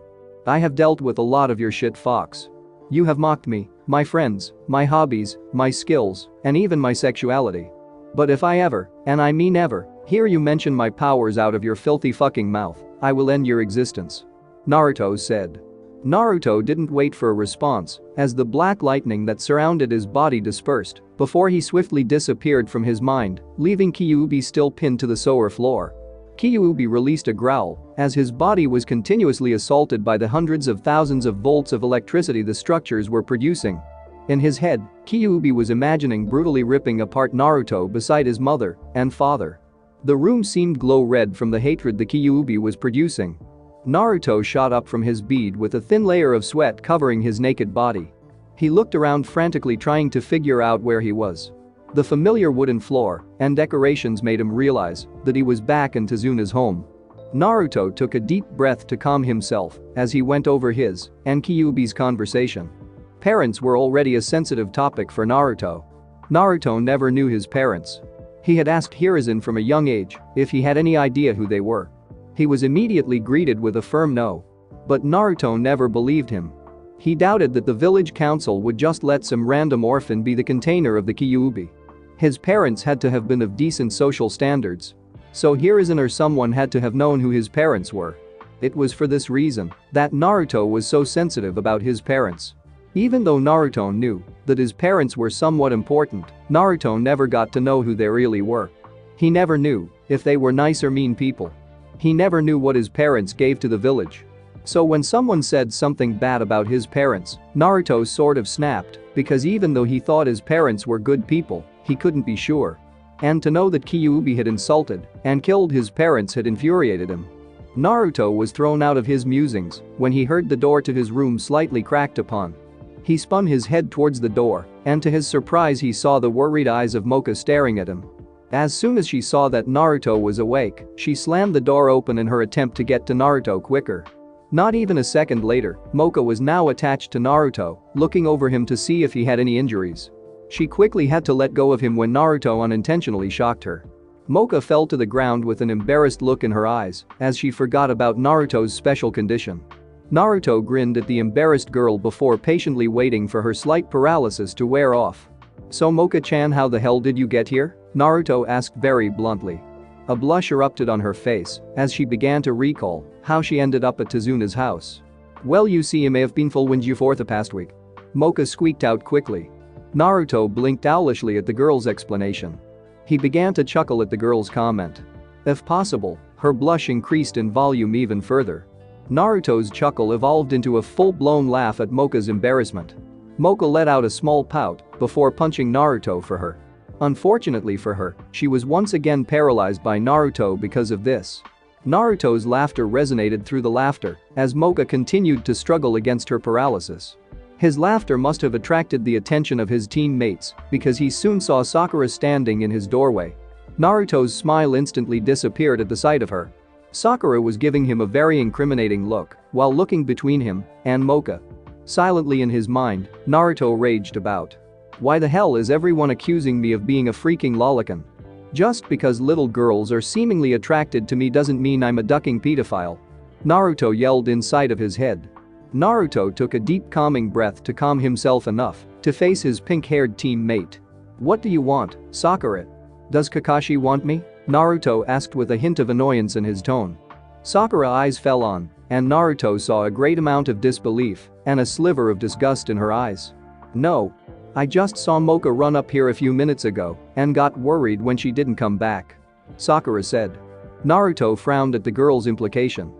A: "I have dealt with a lot of your shit, Fox. You have mocked me, my friends, my hobbies, my skills, and even my sexuality. But if I ever, and I mean ever, hear you mention my powers out of your filthy fucking mouth, I will end your existence," Naruto said. Naruto didn't wait for a response as the black lightning that surrounded his body dispersed before he swiftly disappeared from his mind, leaving Kyuubi still pinned to the sewer floor. Kyuubi released a growl as his body was continuously assaulted by the hundreds of thousands of volts of electricity the structures were producing. In his head, Kyuubi was imagining brutally ripping apart Naruto beside his mother and father. The room seemed glow red from the hatred the Kyuubi was producing. Naruto shot up from his bed with a thin layer of sweat covering his naked body. He looked around frantically trying to figure out where he was. The familiar wooden floor and decorations made him realize that he was back in Tezuna's home. Naruto took a deep breath to calm himself as he went over his and Kyuubi's conversation. Parents were already a sensitive topic for Naruto. Naruto never knew his parents. He had asked Hiruzen from a young age if he had any idea who they were. He was immediately greeted with a firm no. But Naruto never believed him. He doubted that the village council would just let some random orphan be the container of the Kyuubi. His parents had to have been of decent social standards. So Hiruzen or someone had to have known who his parents were. It was for this reason that Naruto was so sensitive about his parents. Even though Naruto knew that his parents were somewhat important, Naruto never got to know who they really were. He never knew if they were nice or mean people. He never knew what his parents gave to the village. So when someone said something bad about his parents, Naruto sort of snapped because even though he thought his parents were good people, he couldn't be sure. And to know that Kyuubi had insulted and killed his parents had infuriated him. Naruto was thrown out of his musings when he heard the door to his room slightly cracked upon. He spun his head towards the door, and to his surprise he saw the worried eyes of Mocha staring at him. As soon as she saw that Naruto was awake, she slammed the door open in her attempt to get to Naruto quicker. Not even a second later, Mocha was now attached to Naruto, looking over him to see if he had any injuries. She quickly had to let go of him when Naruto unintentionally shocked her. Mocha fell to the ground with an embarrassed look in her eyes as she forgot about Naruto's special condition. Naruto grinned at the embarrassed girl before patiently waiting for her slight paralysis to wear off. "So Mocha-chan, how the hell did you get here?" Naruto asked very bluntly. A blush erupted on her face as she began to recall how she ended up at Tezuna's house. "Well, you see, it may have been full wind you for the past week," Mocha squeaked out quickly. Naruto blinked owlishly at the girl's explanation. He began to chuckle at the girl's comment. If possible, her blush increased in volume even further. Naruto's chuckle evolved into a full-blown laugh at Mocha's embarrassment. Mocha let out a small pout before punching Naruto for her. Unfortunately for her, she was once again paralyzed by Naruto because of this. Naruto's laughter resonated through the laughter as Mocha continued to struggle against her paralysis. His laughter must have attracted the attention of his teammates because he soon saw Sakura standing in his doorway. Naruto's smile instantly disappeared at the sight of her. Sakura was giving him a very incriminating look while looking between him and Mocha. Silently in his mind, Naruto raged about. Why the hell is everyone accusing me of being a freaking lolicon? Just because little girls are seemingly attracted to me doesn't mean I'm a ducking pedophile. Naruto yelled inside of his head. Naruto took a deep calming breath to calm himself enough to face his pink-haired teammate. "What do you want, Sakura? Does Kakashi want me?" Naruto asked with a hint of annoyance in his tone. Sakura's eyes fell on, and Naruto saw a great amount of disbelief and a sliver of disgust in her eyes. "No. I just saw Mocha run up here a few minutes ago and got worried when she didn't come back," Sakura said. Naruto frowned at the girl's implication.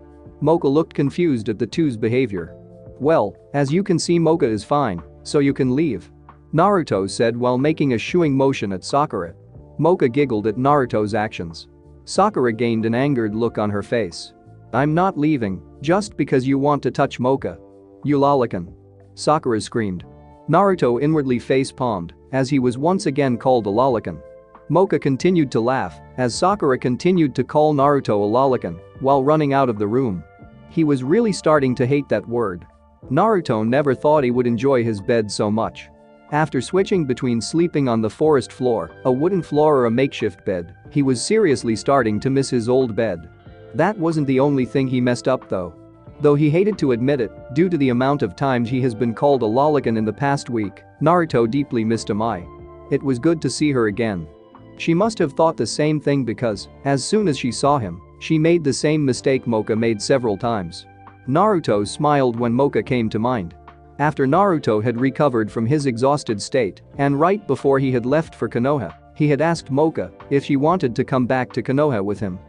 A: Mocha looked confused at the two's behavior. "Well, as you can see, Mocha is fine, so you can leave," Naruto said while making a shooing motion at Sakura. Mocha giggled at Naruto's actions. Sakura gained an angered look on her face. I'm not leaving just because you want to touch Mocha. You lolicon. Sakura screamed. Naruto inwardly face-palmed as he was once again called a lolicon. Mocha continued to laugh as Sakura continued to call Naruto a lolicon while running out of the room. He was really starting to hate that word. Naruto never thought he would enjoy his bed so much. After switching between sleeping on the forest floor, a wooden floor or a makeshift bed, he was seriously starting to miss his old bed. That wasn't the only thing he messed up though. Though he hated to admit it, due to the amount of times he has been called a lolicon in the past week, Naruto deeply missed Mai. It was good to see her again. She must have thought the same thing because, as soon as she saw him, she made the same mistake Mocha made several times. Naruto smiled when Mocha came to mind. After Naruto had recovered from his exhausted state, and right before he had left for Konoha, he had asked Mocha if she wanted to come back to Konoha with him.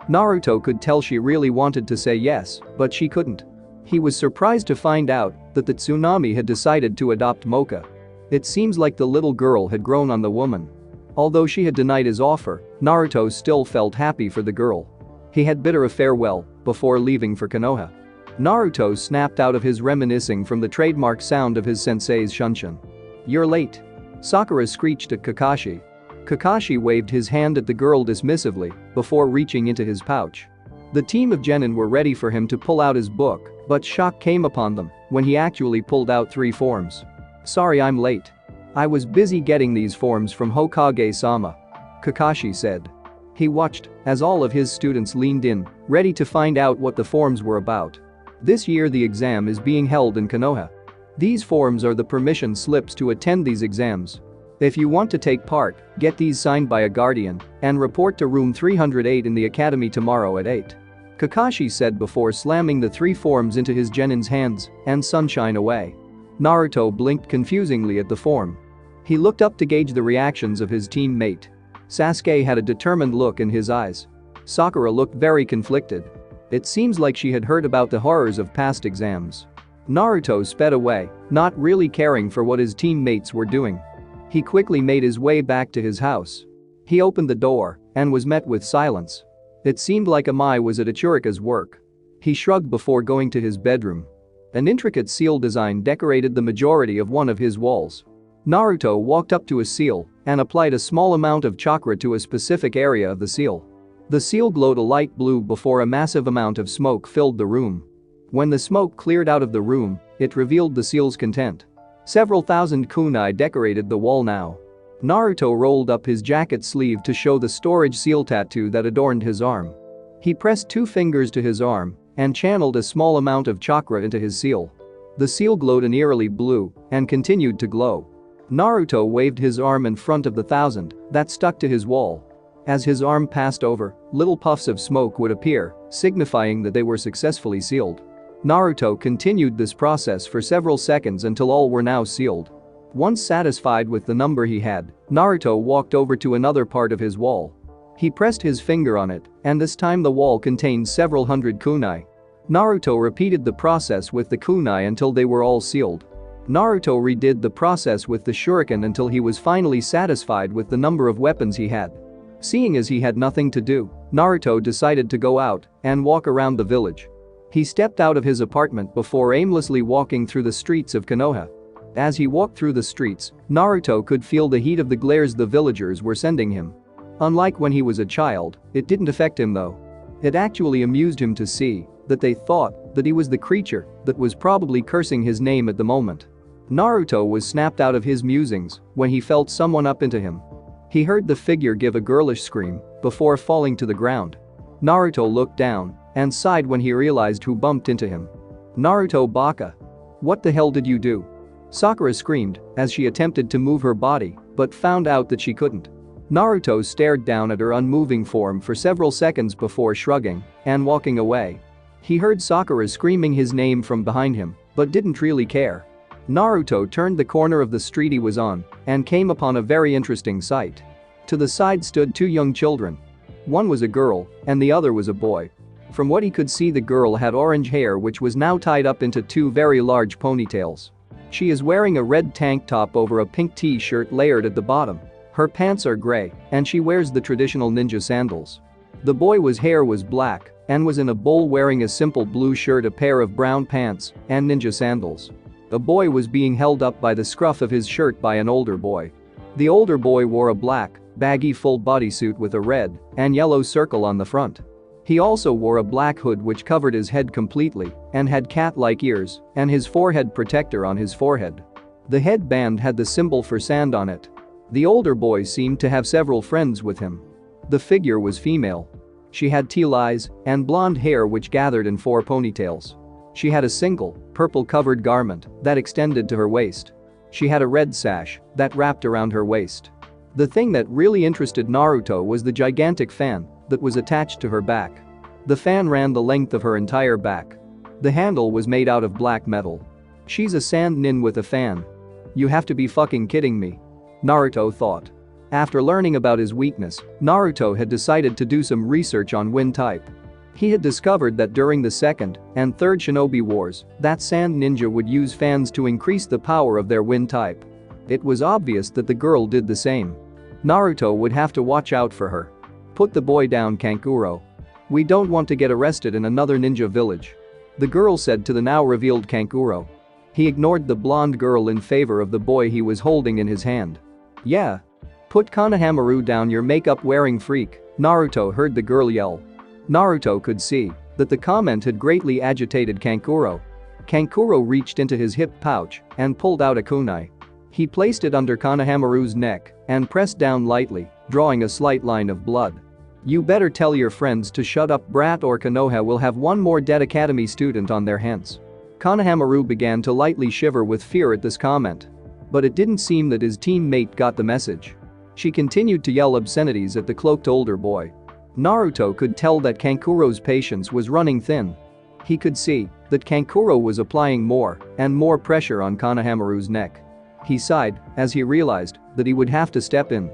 A: Naruto could tell she really wanted to say yes, but she couldn't. He was surprised to find out that the tsunami had decided to adopt Mocha. It seems like the little girl had grown on the woman. Although she had denied his offer, Naruto still felt happy for the girl. He had bid her a farewell before leaving for Konoha. Naruto snapped out of his reminiscing from the trademark sound of his sensei's shunshin. You're late. Sakura screeched at Kakashi. Kakashi waved his hand at the girl dismissively before reaching into his pouch. The team of genin were ready for him to pull out his book, but shock came upon them when he actually pulled out 3 forms. Sorry I'm late. I was busy getting these forms from Hokage-sama. Kakashi said. He watched as all of his students leaned in, ready to find out what the forms were about. This year the exam is being held in Konoha. These forms are the permission slips to attend these exams. If you want to take part, get these signed by a guardian and report to room 308 in the academy tomorrow at 8. Kakashi said before slamming the 3 forms into his genin's hands and sunshine away. Naruto blinked confusingly at the form. He looked up to gauge the reactions of his teammate. Sasuke had a determined look in his eyes. Sakura looked very conflicted. It seems like she had heard about the horrors of past exams. Naruto sped away, not really caring for what his teammates were doing. He quickly made his way back to his house. He opened the door and was met with silence. It seemed like Mai was at Ichurika's work. He shrugged before going to his bedroom. An intricate seal design decorated the majority of one of his walls. Naruto walked up to a seal and applied a small amount of chakra to a specific area of the seal. The seal glowed a light blue before a massive amount of smoke filled the room. When the smoke cleared out of the room, it revealed the seal's content. Several thousand kunai decorated the wall now. Naruto rolled up his jacket sleeve to show the storage seal tattoo that adorned his arm. He pressed 2 fingers to his arm and channeled a small amount of chakra into his seal. The seal glowed an eerily blue and continued to glow. Naruto waved his arm in front of the 1,000 that stuck to his wall. As his arm passed over, little puffs of smoke would appear, signifying that they were successfully sealed. Naruto continued this process for several seconds until all were now sealed. Once satisfied with the number he had, Naruto walked over to another part of his wall. He pressed his finger on it, and this time the wall contained several hundred kunai. Naruto repeated the process with the kunai until they were all sealed. Naruto redid the process with the shuriken until he was finally satisfied with the number of weapons he had. Seeing as he had nothing to do, Naruto decided to go out and walk around the village. He stepped out of his apartment before aimlessly walking through the streets of Konoha. As he walked through the streets, Naruto could feel the heat of the glares the villagers were sending him. Unlike when he was a child, it didn't affect him though. It actually amused him to see that they thought that he was the creature that was probably cursing his name at the moment. Naruto was snapped out of his musings when he felt someone up into him. He heard the figure give a girlish scream before falling to the ground. Naruto looked down and sighed when he realized who bumped into him. Naruto Baka. What the hell did you do? Sakura screamed as she attempted to move her body but found out that she couldn't. Naruto stared down at her unmoving form for several seconds before shrugging and walking away. He heard Sakura screaming his name from behind him but didn't really care. Naruto turned the corner of the street he was on and came upon a very interesting sight. To the side stood 2 young children. One was a girl and the other was a boy. From what he could see, the girl had orange hair which was now tied up into 2 very large ponytails. She is wearing a red tank top over a pink t-shirt layered at the bottom. Her pants are gray, and she wears the traditional ninja sandals. The boy's hair was black and was in a bowl wearing a simple blue shirt, a pair of brown pants, and ninja sandals. The boy was being held up by the scruff of his shirt by an older boy. The older boy wore a black, baggy full bodysuit with a red and yellow circle on the front. He also wore a black hood which covered his head completely and had cat-like ears and his forehead protector on his forehead. The headband had the symbol for sand on it. The older boy seemed to have several friends with him. The figure was female. She had teal eyes and blonde hair which gathered in 4 ponytails. She had a single, purple-covered garment that extended to her waist. She had a red sash that wrapped around her waist. The thing that really interested Naruto was the gigantic fan that was attached to her back. The fan ran the length of her entire back. The handle was made out of black metal. She's a sand nin with a fan. You have to be fucking kidding me, Naruto thought. After learning about his weakness, Naruto had decided to do some research on wind type. He had discovered that during the second and third shinobi wars, that sand ninja would use fans to increase the power of their wind type. It was obvious that the girl did the same. Naruto would have to watch out for her. Put the boy down, Kankuro. We don't want to get arrested in another ninja village, the girl said to the now revealed Kankuro. He ignored the blonde girl in favor of the boy he was holding in his hand. Yeah. Put Konohamaru down, your makeup-wearing freak, Naruto heard the girl yell. Naruto could see that the comment had greatly agitated Kankuro. Kankuro reached into his hip pouch and pulled out a kunai. He placed it under Konohamaru's neck and pressed down lightly, drawing a slight line of blood. You better tell your friends to shut up, brat, or Konoha will have one more dead academy student on their hands. Konohamaru began to lightly shiver with fear at this comment. But it didn't seem that his teammate got the message. She continued to yell obscenities at the cloaked older boy. Naruto could tell that Kankuro's patience was running thin. He could see that Kankuro was applying more and more pressure on Konohamaru's neck. He sighed as he realized that he would have to step in.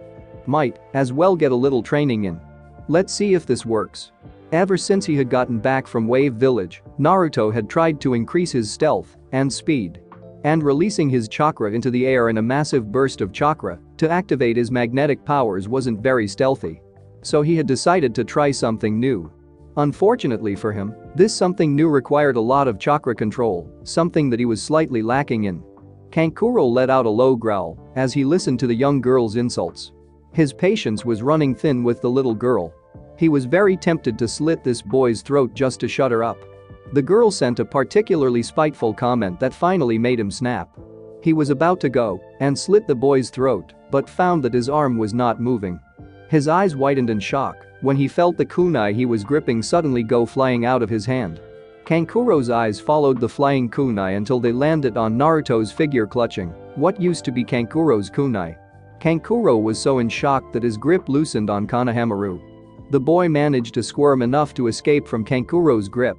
A: Might as well get a little training in. Let's see if this works. Ever since he had gotten back from Wave Village, Naruto had tried to increase his stealth and speed. And releasing his chakra into the air in a massive burst of chakra to activate his magnetic powers wasn't very stealthy. So he had decided to try something new. Unfortunately for him, this something new required a lot of chakra control, something that he was slightly lacking in. Kankuro let out a low growl as he listened to the young girl's insults. His patience was running thin with the little girl. He was very tempted to slit this boy's throat just to shut her up. The girl sent a particularly spiteful comment that finally made him snap. He was about to go and slit the boy's throat, but found that his arm was not moving. His eyes widened in shock when he felt the kunai he was gripping suddenly go flying out of his hand. Kankuro's eyes followed the flying kunai until they landed on Naruto's figure, clutching what used to be Kankuro's kunai. Kankuro was so in shock that his grip loosened on Konohamaru. The boy managed to squirm enough to escape from Kankuro's grip.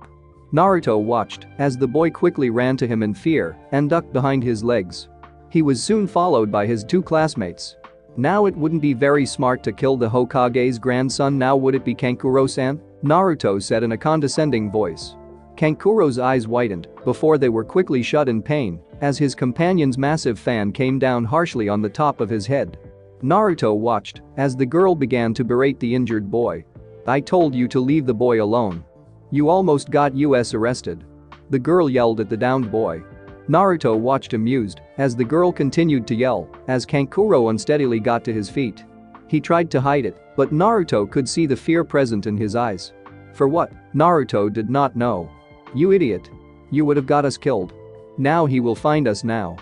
A: Naruto watched as the boy quickly ran to him in fear and ducked behind his legs. He was soon followed by his 2 classmates. Now it wouldn't be very smart to kill the Hokage's grandson, now would it be, Kankuro-san? Naruto said in a condescending voice. Kankuro's eyes widened before they were quickly shut in pain as his companion's massive fan came down harshly on the top of his head. Naruto watched as the girl began to berate the injured boy. I told you to leave the boy alone. You almost got us arrested, the girl yelled at the downed boy. Naruto watched amused as the girl continued to yell as Kankuro unsteadily got to his feet. He tried to hide it, but Naruto could see the fear present in his eyes. For what? Naruto did not know. You idiot. You would have got us killed. Now he will find us now.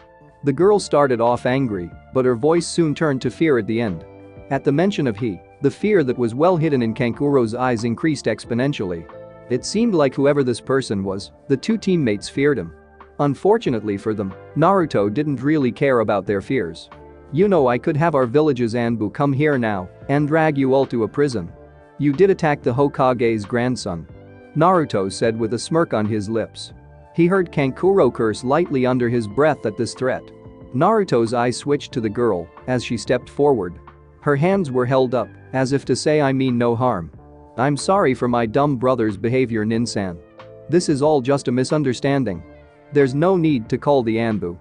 A: The girl started off angry, but her voice soon turned to fear at the end. At the mention of he, the fear that was well hidden in Kankuro's eyes increased exponentially. It seemed like whoever this person was, the 2 teammates feared him. Unfortunately for them, Naruto didn't really care about their fears. You know, I could have our village's Anbu come here now and drag you all to a prison. You did attack the Hokage's grandson, Naruto said with a smirk on his lips. He heard Kankuro curse lightly under his breath at this threat. Naruto's eyes switched to the girl as she stepped forward. Her hands were held up as if to say, I mean no harm. I'm sorry for my dumb brother's behavior, Nin-san. This is all just a misunderstanding. There's no need to call the Anbu.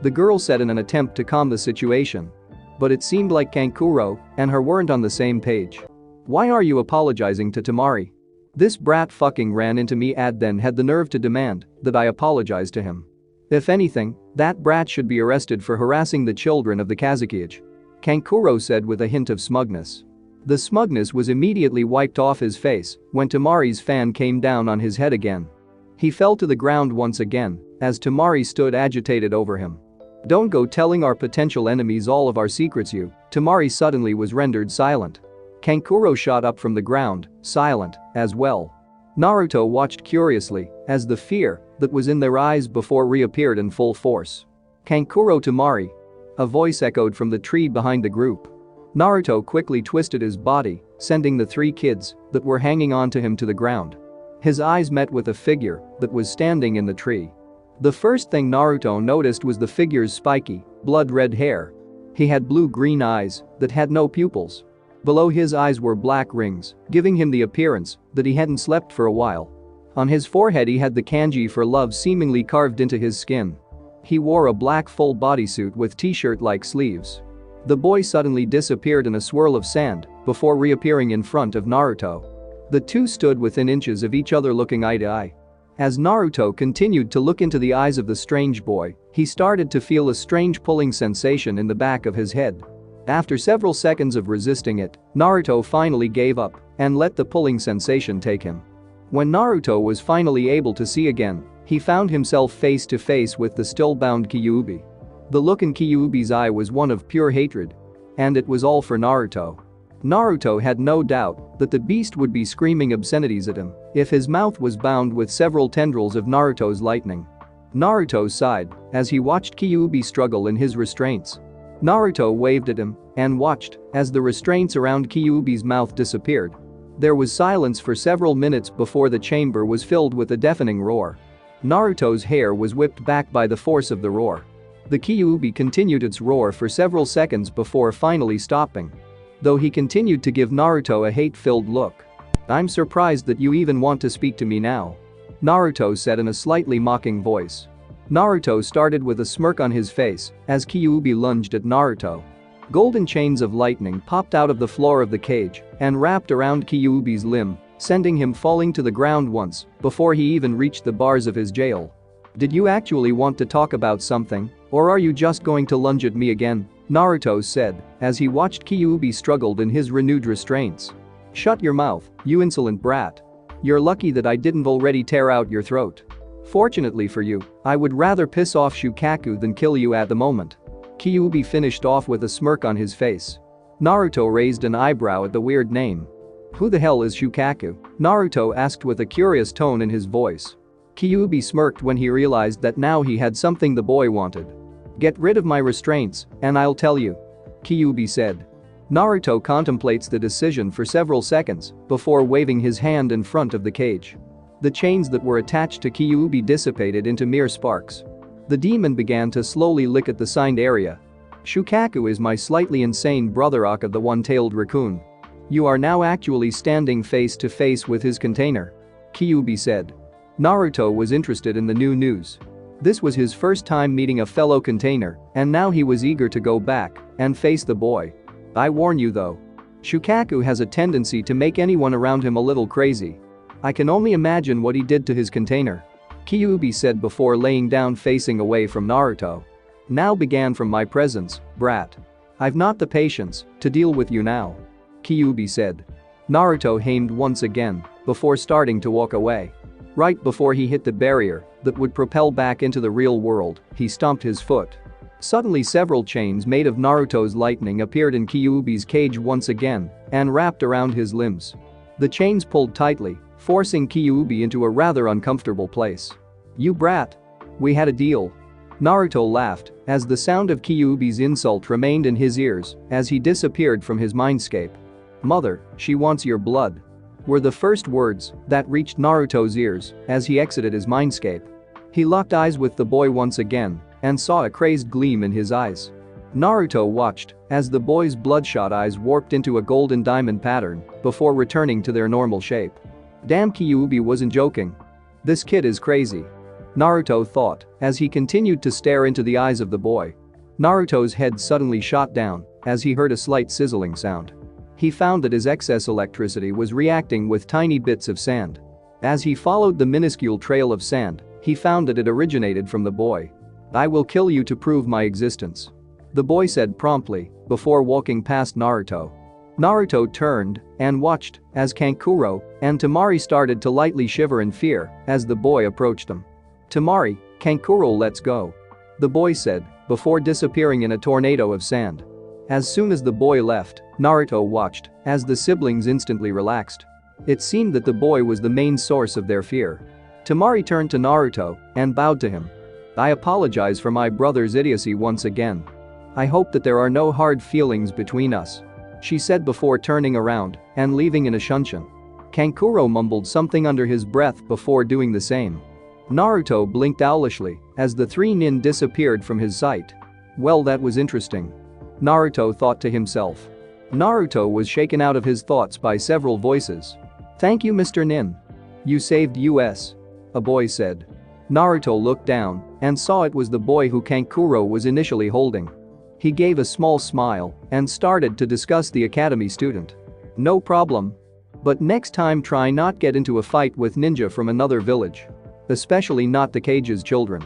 A: the girl said in an attempt to calm the situation. But it seemed like Kankuro and her weren't on the same page. "Why are you apologizing to Tamari? This brat fucking ran into me and then had the nerve to demand that I apologize to him. If anything, that brat should be arrested for harassing the children of the Kazakiage," Kankuro said with a hint of smugness. The smugness was immediately wiped off his face when Tamari's fan came down on his head again. He fell to the ground once again as Tamari stood agitated over him. "Don't go telling our potential enemies all of our secrets, you." Tamari suddenly was rendered silent. Kankuro shot up from the ground, silent as well. Naruto watched curiously as the fear that was in their eyes before reappeared in full force. "Kankuro Tamari," a voice echoed from the tree behind the group. Naruto quickly twisted his body, sending the three kids that were hanging on to him to the ground. His eyes met with a figure that was standing in the tree. The first thing Naruto noticed was the figure's spiky, blood-red hair. He had blue-green eyes that had no pupils. Below his eyes were black rings, giving him the appearance that he hadn't slept for a while. On his forehead he had the kanji for love seemingly carved into his skin. He wore a black full bodysuit with t-shirt-like sleeves. The boy suddenly disappeared in a swirl of sand before reappearing in front of Naruto. The two stood within inches of each other looking eye to eye. As Naruto continued to look into the eyes of the strange boy, he started to feel a strange pulling sensation in the back of his head. After several seconds of resisting it, Naruto finally gave up and let the pulling sensation take him. When Naruto was finally able to see again, he found himself face to face with the still-bound Kyuubi. The look in Kyuubi's eye was one of pure hatred. And it was all for Naruto. Naruto had no doubt that the beast would be screaming obscenities at him if his mouth was bound with several tendrils of Naruto's lightning. Naruto sighed as he watched Kyuubi struggle in his restraints. Naruto waved at him and watched as the restraints around Kyuubi's mouth disappeared. There was silence for several minutes before the chamber was filled with a deafening roar. Naruto's hair was whipped back by the force of the roar. The Kyuubi continued its roar for several seconds before finally stopping. Though he continued to give Naruto a hate-filled look. "I'm surprised that you even want to speak to me now," Naruto said in a slightly mocking voice. Naruto started with a smirk on his face as Kyuubi lunged at Naruto. Golden chains of lightning popped out of the floor of the cage and wrapped around Kyuubi's limb, sending him falling to the ground once before he even reached the bars of his jail. "Did you actually want to talk about something, or are you just going to lunge at me again?" Naruto said as he watched Kyuubi struggled in his renewed restraints. "Shut your mouth, you insolent brat. You're lucky that I didn't already tear out your throat. Fortunately for you, I would rather piss off Shukaku than kill you at the moment." Kyuubi finished off with a smirk on his face. Naruto raised an eyebrow at the weird name. "Who the hell is Shukaku?" Naruto asked with a curious tone in his voice. Kyuubi smirked when he realized that now he had something the boy wanted. "Get rid of my restraints, and I'll tell you," Kyuubi said. Naruto contemplates the decision for several seconds before waving his hand in front of the cage. The chains that were attached to Kyuubi dissipated into mere sparks. The demon began to slowly lick at the signed area. "Shukaku is my slightly insane brother Aka the one-tailed raccoon. You are now actually standing face to face with his container," Kyuubi said. Naruto was interested in the new news. This was his first time meeting a fellow container, and now he was eager to go back and face the boy. "I warn you though. Shukaku has a tendency to make anyone around him a little crazy. I can only imagine what he did to his container," Kyuubi said before laying down facing away from Naruto. "Now begin from my presence, brat. I've not the patience to deal with you now," Kyuubi said. Naruto aimed once again before starting to walk away. Right before he hit the barrier that would propel back into the real world, he stomped his foot. Suddenly several chains made of Naruto's lightning appeared in Kyuubi's cage once again and wrapped around his limbs. The chains pulled tightly, forcing Kyuubi into a rather uncomfortable place. "You brat. We had a deal." Naruto laughed as the sound of Kyuubi's insult remained in his ears as he disappeared from his mindscape. "Mother, she wants your blood," were the first words that reached Naruto's ears as he exited his mindscape. He locked eyes with the boy once again and saw a crazed gleam in his eyes. Naruto watched as the boy's bloodshot eyes warped into a golden diamond pattern before returning to their normal shape. Damn, Kyuubi wasn't joking. This kid is crazy. Naruto thought as he continued to stare into the eyes of the boy. Naruto's head suddenly shot down as he heard a slight sizzling sound. He found that his excess electricity was reacting with tiny bits of sand. As he followed the minuscule trail of sand, he found that it originated from the boy. "I will kill you to prove my existence," the boy said promptly before walking past Naruto. Naruto turned and watched as Kankuro and Temari started to lightly shiver in fear as the boy approached them. "Temari, Kankuro, let's go," the boy said before disappearing in a tornado of sand. As soon as the boy left, Naruto watched as the siblings instantly relaxed. It seemed that the boy was the main source of their fear. Temari turned to Naruto and bowed to him. "I apologize for my brother's idiocy once again. I hope that there are no hard feelings between us," she said before turning around and leaving in a shunshin. Kankuro mumbled something under his breath before doing the same. Naruto blinked owlishly as the three nin disappeared from his sight. Well, that was interesting, Naruto thought to himself. Naruto was shaken out of his thoughts by several voices. "Thank you, Mr. Nin. You saved us," a boy said. Naruto looked down and saw it was the boy who Kankuro was initially holding. He gave a small smile and started to discuss the academy student. "No problem. But next time try not get into a fight with ninja from another village. Especially not the cage's children,"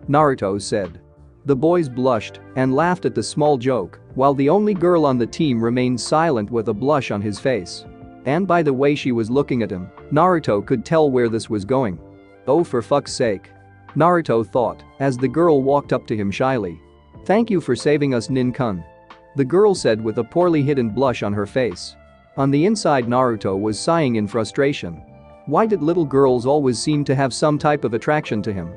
A: Naruto said. The boys blushed and laughed at the small joke, while the only girl on the team remained silent with a blush on his face. And by the way she was looking at him, Naruto could tell where this was going. "Oh, for fuck's sake," Naruto thought as the girl walked up to him shyly. "Thank you for saving us, Nin-kun," the girl said with a poorly hidden blush on her face. On the inside, Naruto was sighing in frustration. Why did little girls always seem to have some type of attraction to him?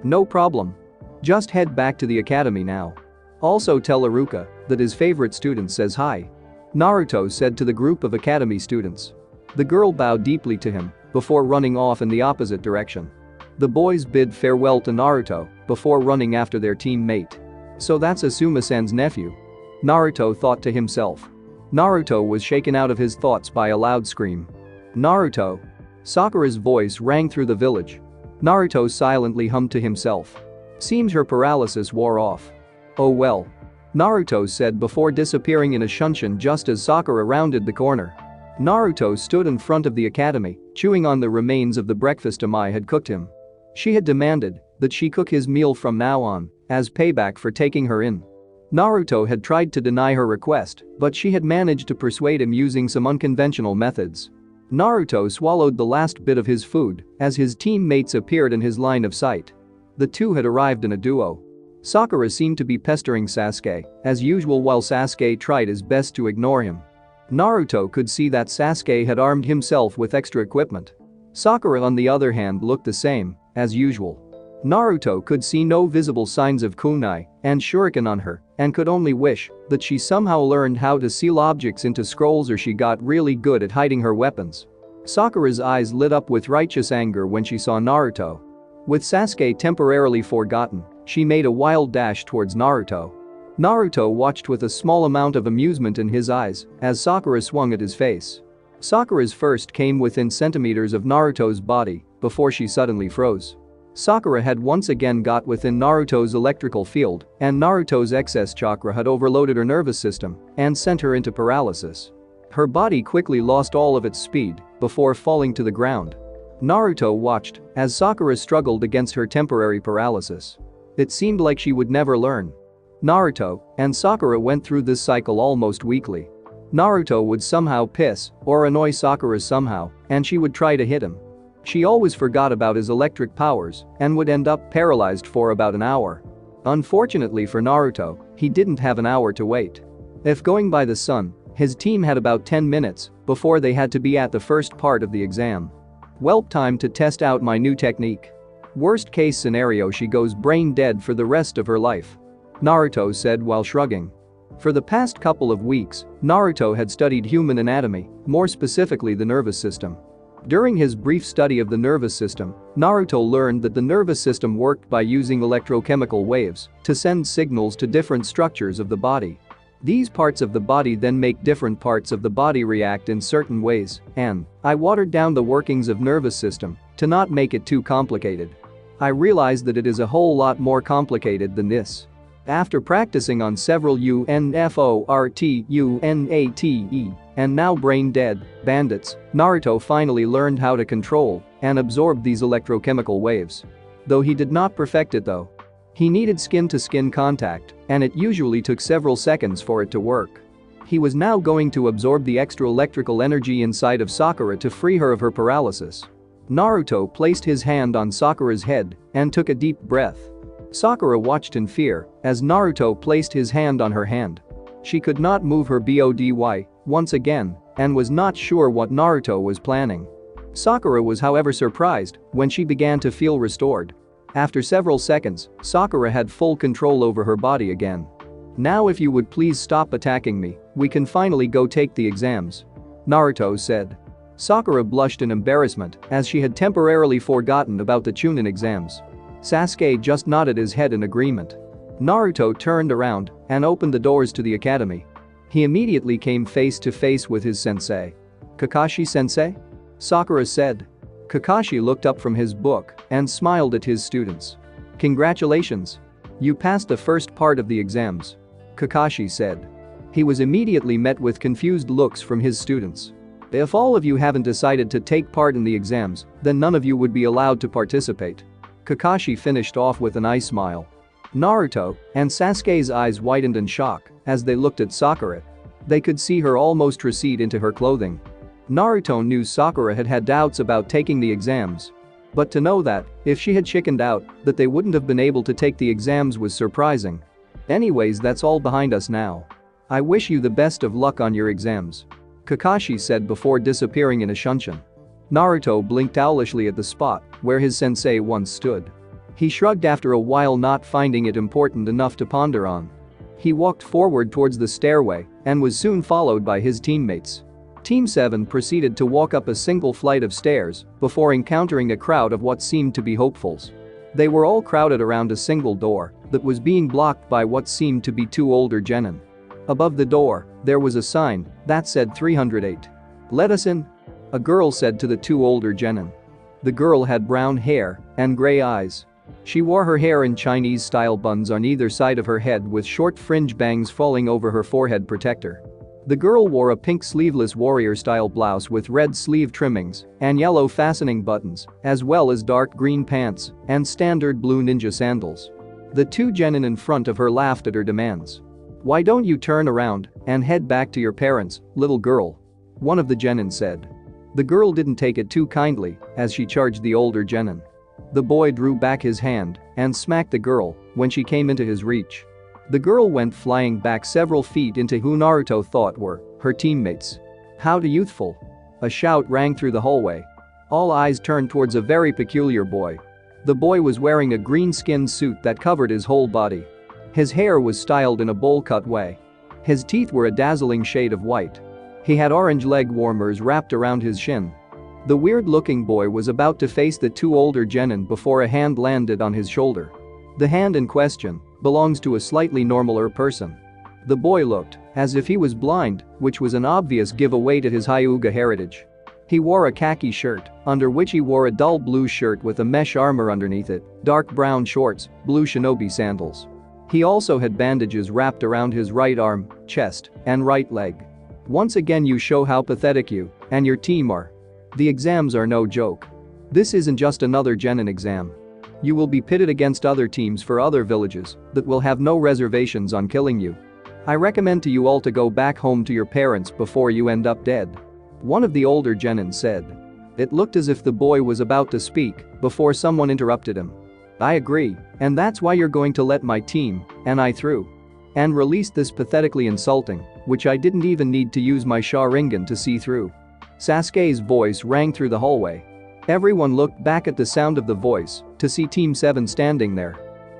A: "No problem. Just head back to the academy now. Also tell Iruka that his favorite student says hi," Naruto said to the group of academy students. The girl bowed deeply to him before running off in the opposite direction. The boys bid farewell to Naruto before running after their teammate. "So that's Asuma-san's nephew," Naruto thought to himself. Naruto was shaken out of his thoughts by a loud scream. "Naruto!" Sakura's voice rang through the village. Naruto silently hummed to himself. Seems her paralysis wore off. "Oh well," Naruto said before disappearing in a shunshin just as Sakura rounded the corner. Naruto stood in front of the academy, chewing on the remains of the breakfast Amai had cooked him. She had demanded that she cook his meal from now on as payback for taking her in. Naruto had tried to deny her request, but she had managed to persuade him using some unconventional methods. Naruto swallowed the last bit of his food as his teammates appeared in his line of sight. The two had arrived in a duo. Sakura seemed to be pestering Sasuke, as usual, while Sasuke tried his best to ignore him. Naruto could see that Sasuke had armed himself with extra equipment. Sakura, on the other hand, looked the same, as usual. Naruto could see no visible signs of kunai and shuriken on her and could only wish that she somehow learned how to seal objects into scrolls, or she got really good at hiding her weapons. Sakura's eyes lit up with righteous anger when she saw Naruto. With Sasuke temporarily forgotten, she made a wild dash towards Naruto. Naruto watched with a small amount of amusement in his eyes as Sakura swung at his face. Sakura's first came within centimeters of Naruto's body before she suddenly froze. Sakura had once again got within Naruto's electrical field, and Naruto's excess chakra had overloaded her nervous system and sent her into paralysis. Her body quickly lost all of its speed before falling to the ground. Naruto watched as Sakura struggled against her temporary paralysis. It seemed like she would never learn. Naruto and Sakura went through this cycle almost weekly. Naruto would somehow piss or annoy Sakura somehow, and she would try to hit him. She always forgot about his electric powers and would end up paralyzed for about an hour. Unfortunately for Naruto, he didn't have an hour to wait. If going by the sun, his team had about 10 minutes before they had to be at the first part of the exam. Well, time to test out my new technique. Worst case scenario, she goes brain dead for the rest of her life, Naruto said while shrugging. For the past couple of weeks, Naruto had studied human anatomy, more specifically the nervous system. During his brief study of the nervous system, Naruto learned that the nervous system worked by using electrochemical waves to send signals to different structures of the body. These parts of the body then make different parts of the body react in certain ways, and I watered down the workings of nervous system to not make it too complicated. I realized that it is a whole lot more complicated than this. After practicing on several UNFORTUNATE and now brain-dead bandits, Naruto finally learned how to control and absorb these electrochemical waves. Though he did not perfect it though. He needed skin-to-skin contact, and it usually took several seconds for it to work. He was now going to absorb the extra electrical energy inside of Sakura to free her of her paralysis. Naruto placed his hand on Sakura's head and took a deep breath. Sakura watched in fear as Naruto placed his hand on her hand. She could not move her body once again and was not sure what Naruto was planning. Sakura was however surprised when she began to feel restored. After several seconds, Sakura had full control over her body again. "Now if you would please stop attacking me, we can finally go take the exams," Naruto said. Sakura blushed in embarrassment as she had temporarily forgotten about the Chunin exams. Sasuke just nodded his head in agreement. Naruto turned around and opened the doors to the academy. He immediately came face to face with his sensei. "Kakashi-sensei?" Sakura said. Kakashi looked up from his book and smiled at his students. "Congratulations. You passed the first part of the exams," Kakashi said. He was immediately met with confused looks from his students. "If all of you haven't decided to take part in the exams, then none of you would be allowed to participate." Kakashi finished off with an eye smile. Naruto and Sasuke's eyes widened in shock as they looked at Sakura. They could see her almost recede into her clothing. Naruto knew Sakura had had doubts about taking the exams. But to know that, if she had chickened out, that they wouldn't have been able to take the exams was surprising. "Anyways, that's all behind us now. I wish you the best of luck on your exams," Kakashi said before disappearing in a shunshin. Naruto blinked owlishly at the spot where his sensei once stood. He shrugged after a while, not finding it important enough to ponder on. He walked forward towards the stairway and was soon followed by his teammates. Team 7 proceeded to walk up a single flight of stairs before encountering a crowd of what seemed to be hopefuls. They were all crowded around a single door that was being blocked by what seemed to be two older genin. Above the door, there was a sign that said 308. "Let us in," a girl said to the two older genin. The girl had brown hair and gray eyes. She wore her hair in Chinese-style buns on either side of her head with short fringe bangs falling over her forehead protector. The girl wore a pink sleeveless warrior-style blouse with red sleeve trimmings and yellow fastening buttons, as well as dark green pants and standard blue ninja sandals. The two genin in front of her laughed at her demands. "Why don't you turn around and head back to your parents, little girl?" one of the genin said. The girl didn't take it too kindly as she charged the older genin. The boy drew back his hand and smacked the girl when she came into his reach. The girl went flying back several feet into who Naruto thought were her teammates. "How youthful!" a shout rang through the hallway. All eyes turned towards a very peculiar boy. The boy was wearing a green-skinned suit that covered his whole body. His hair was styled in a bowl-cut way. His teeth were a dazzling shade of white. He had orange leg warmers wrapped around his shin. The weird-looking boy was about to face the two older genin before a hand landed on his shoulder. The hand in question belongs to a slightly normaler person. The boy looked as if he was blind, which was an obvious giveaway to his Hyuga heritage. He wore a khaki shirt, under which he wore a dull blue shirt with a mesh armor underneath it, dark brown shorts, blue shinobi sandals. He also had bandages wrapped around his right arm, chest, and right leg. "Once again you show how pathetic you and your team are. The exams are no joke. This isn't just another genin exam. You will be pitted against other teams for other villages that will have no reservations on killing you. I recommend to you all to go back home to your parents before you end up dead," one of the older genin said. It looked as if the boy was about to speak before someone interrupted him. "I agree, and that's why you're going to let my team and I through. And release this pathetically insulting, which I didn't even need to use my Sharingan to see through." Sasuke's voice rang through the hallway. Everyone looked back at the sound of the voice to see Team 7 standing there.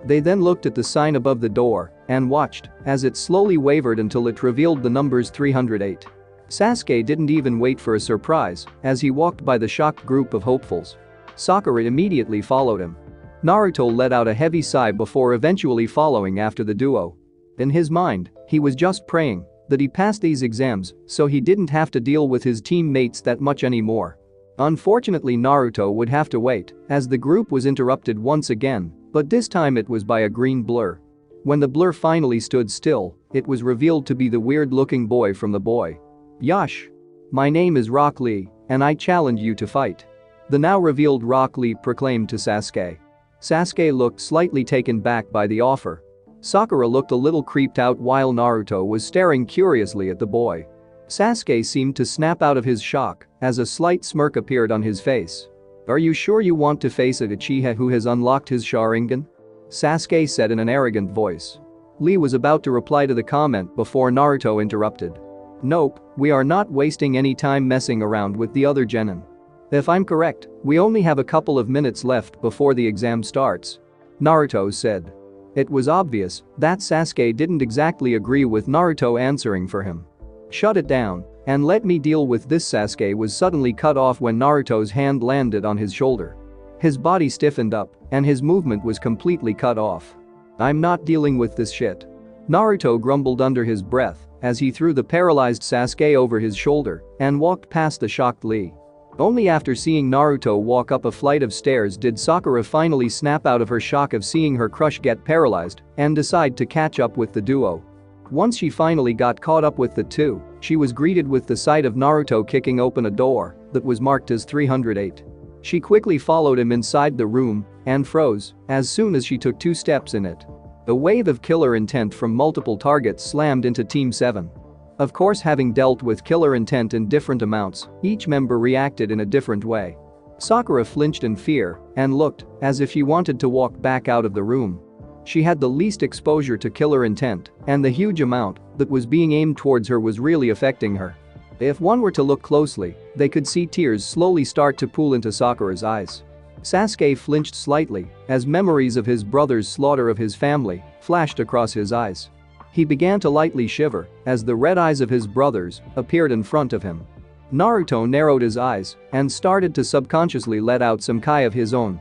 A: They then looked at the sign above the door and watched as it slowly wavered until it revealed the numbers 308. Sasuke didn't even wait for a surprise as he walked by the shocked group of hopefuls. Sakura immediately followed him. Naruto let out a heavy sigh before eventually following after the duo. In his mind, he was just praying that he passed these exams so he didn't have to deal with his teammates that much anymore. Unfortunately, Naruto would have to wait, as the group was interrupted once again, but this time it was by a green blur. When the blur finally stood still, it was revealed to be the weird-looking boy from the boy. Yash. My name is Rock Lee, and I challenge you to fight. The now revealed Rock Lee proclaimed to Sasuke. Sasuke looked slightly taken back by the offer. Sakura looked a little creeped out while Naruto was staring curiously at the boy. Sasuke seemed to snap out of his shock as a slight smirk appeared on his face. Are you sure you want to face a Uchiha who has unlocked his Sharingan? Sasuke said in an arrogant voice. Lee was about to reply to the comment before Naruto interrupted. Nope, we are not wasting any time messing around with the other genin. If I'm correct, we only have a couple of minutes left before the exam starts. Naruto said. It was obvious that Sasuke didn't exactly agree with Naruto answering for him. Shut it down and let me deal with this. Sasuke was suddenly cut off when Naruto's hand landed on his shoulder. His body stiffened up and his movement was completely cut off. I'm not dealing with this shit. Naruto grumbled under his breath as he threw the paralyzed Sasuke over his shoulder and walked past the shocked Lee. Only after seeing Naruto walk up a flight of stairs did Sakura finally snap out of her shock of seeing her crush get paralyzed and decide to catch up with the duo. Once she finally got caught up with the two, she was greeted with the sight of Naruto kicking open a door that was marked as 308. She quickly followed him inside the room and froze as soon as she took 2 steps in it. A wave of killer intent from multiple targets slammed into Team 7. Of course, having dealt with killer intent in different amounts, each member reacted in a different way. Sakura flinched in fear and looked as if she wanted to walk back out of the room. She had the least exposure to killer intent, and the huge amount that was being aimed towards her was really affecting her. If one were to look closely, they could see tears slowly start to pool into Sakura's eyes. Sasuke flinched slightly as memories of his brother's slaughter of his family flashed across his eyes. He began to lightly shiver as the red eyes of his brothers appeared in front of him. Naruto narrowed his eyes and started to subconsciously let out some kai of his own.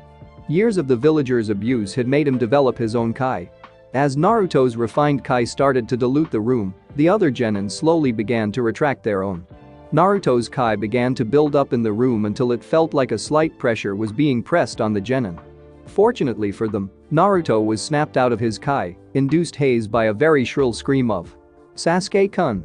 A: Years of the villagers' abuse had made him develop his own kai. As Naruto's refined kai started to dilute the room, the other genin slowly began to retract their own. Naruto's kai began to build up in the room until it felt like a slight pressure was being pressed on the genin. Fortunately for them, Naruto was snapped out of his kai, induced haze by a very shrill scream of Sasuke-kun.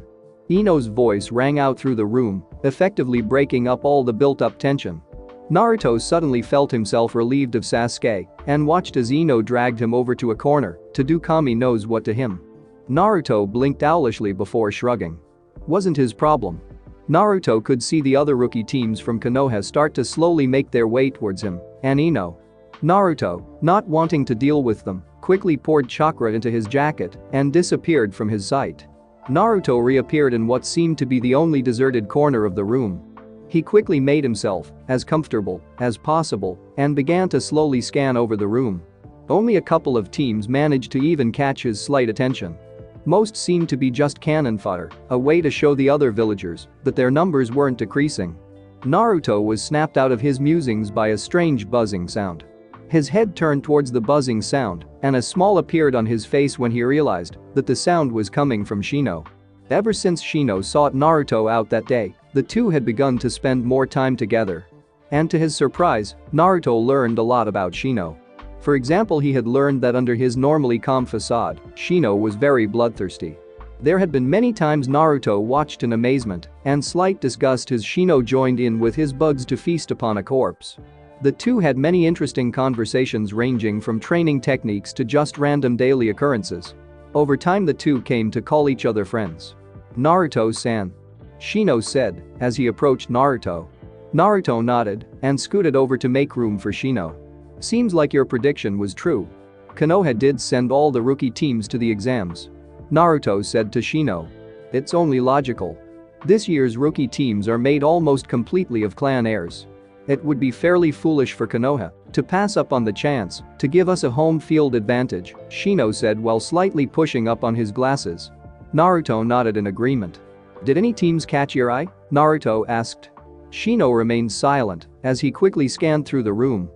A: Ino's voice rang out through the room, effectively breaking up all the built-up tension. Naruto suddenly felt himself relieved of Sasuke and watched as Ino dragged him over to a corner to do Kami knows what to him. Naruto blinked owlishly before shrugging. Wasn't his problem. Naruto could see the other rookie teams from Konoha start to slowly make their way towards him, and Ino. Naruto, not wanting to deal with them, quickly poured chakra into his jacket and disappeared from his sight. Naruto reappeared in what seemed to be the only deserted corner of the room. He quickly made himself as comfortable as possible and began to slowly scan over the room. Only a couple of teams managed to even catch his slight attention. Most seemed to be just cannon fodder, a way to show the other villagers that their numbers weren't decreasing. Naruto was snapped out of his musings by a strange buzzing sound. His head turned towards the buzzing sound, and a smile appeared on his face when he realized that the sound was coming from Shino. Ever since Shino sought Naruto out that day, the two had begun to spend more time together. And to his surprise, Naruto learned a lot about Shino. For example, he had learned that under his normally calm facade, Shino was very bloodthirsty. There had been many times Naruto watched in amazement and slight disgust as Shino joined in with his bugs to feast upon a corpse. The two had many interesting conversations ranging from training techniques to just random daily occurrences. Over time the two came to call each other friends. Naruto-san. Shino said as he approached Naruto. Naruto nodded and scooted over to make room for Shino. Seems like your prediction was true. Konoha did send all the rookie teams to the exams. Naruto said to Shino. It's only logical. This year's rookie teams are made almost completely of clan heirs. It would be fairly foolish for Konoha to pass up on the chance to give us a home field advantage, Shino said while slightly pushing up on his glasses. Naruto nodded in agreement. Did any teams catch your eye? Naruto asked. Shino remained silent as he quickly scanned through the room.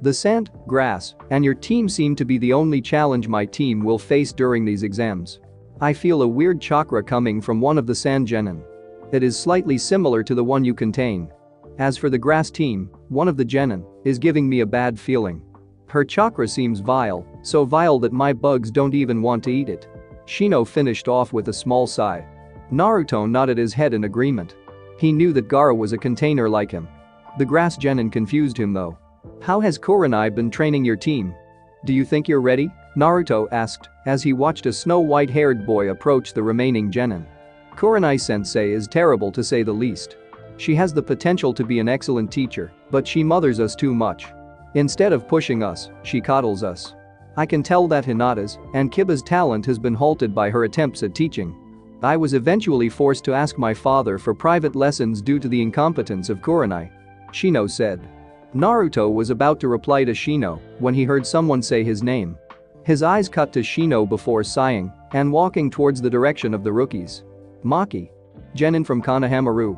A: The sand, grass, and your team seem to be the only challenge my team will face during these exams. I feel a weird chakra coming from one of the sand genin. It is slightly similar to the one you contain. As for the grass team, one of the genin is giving me a bad feeling. Her chakra seems vile, so vile that my bugs don't even want to eat it. Shino finished off with a small sigh. Naruto nodded his head in agreement. He knew that Gaara was a container like him. The grass genin confused him though. How has Kurenai been training your team? Do you think you're ready? Naruto asked as he watched a snow-white-haired boy approach the remaining genin. Kurenai-sensei is terrible to say the least. She has the potential to be an excellent teacher, but she mothers us too much. Instead of pushing us, she coddles us. I can tell that Hinata's and Kiba's talent has been halted by her attempts at teaching. I was eventually forced to ask my father for private lessons due to the incompetence of Kurenai. Shino said. Naruto was about to reply to Shino when he heard someone say his name. His eyes cut to Shino before sighing and walking towards the direction of the rookies. Maki. Genin from Konohamaru.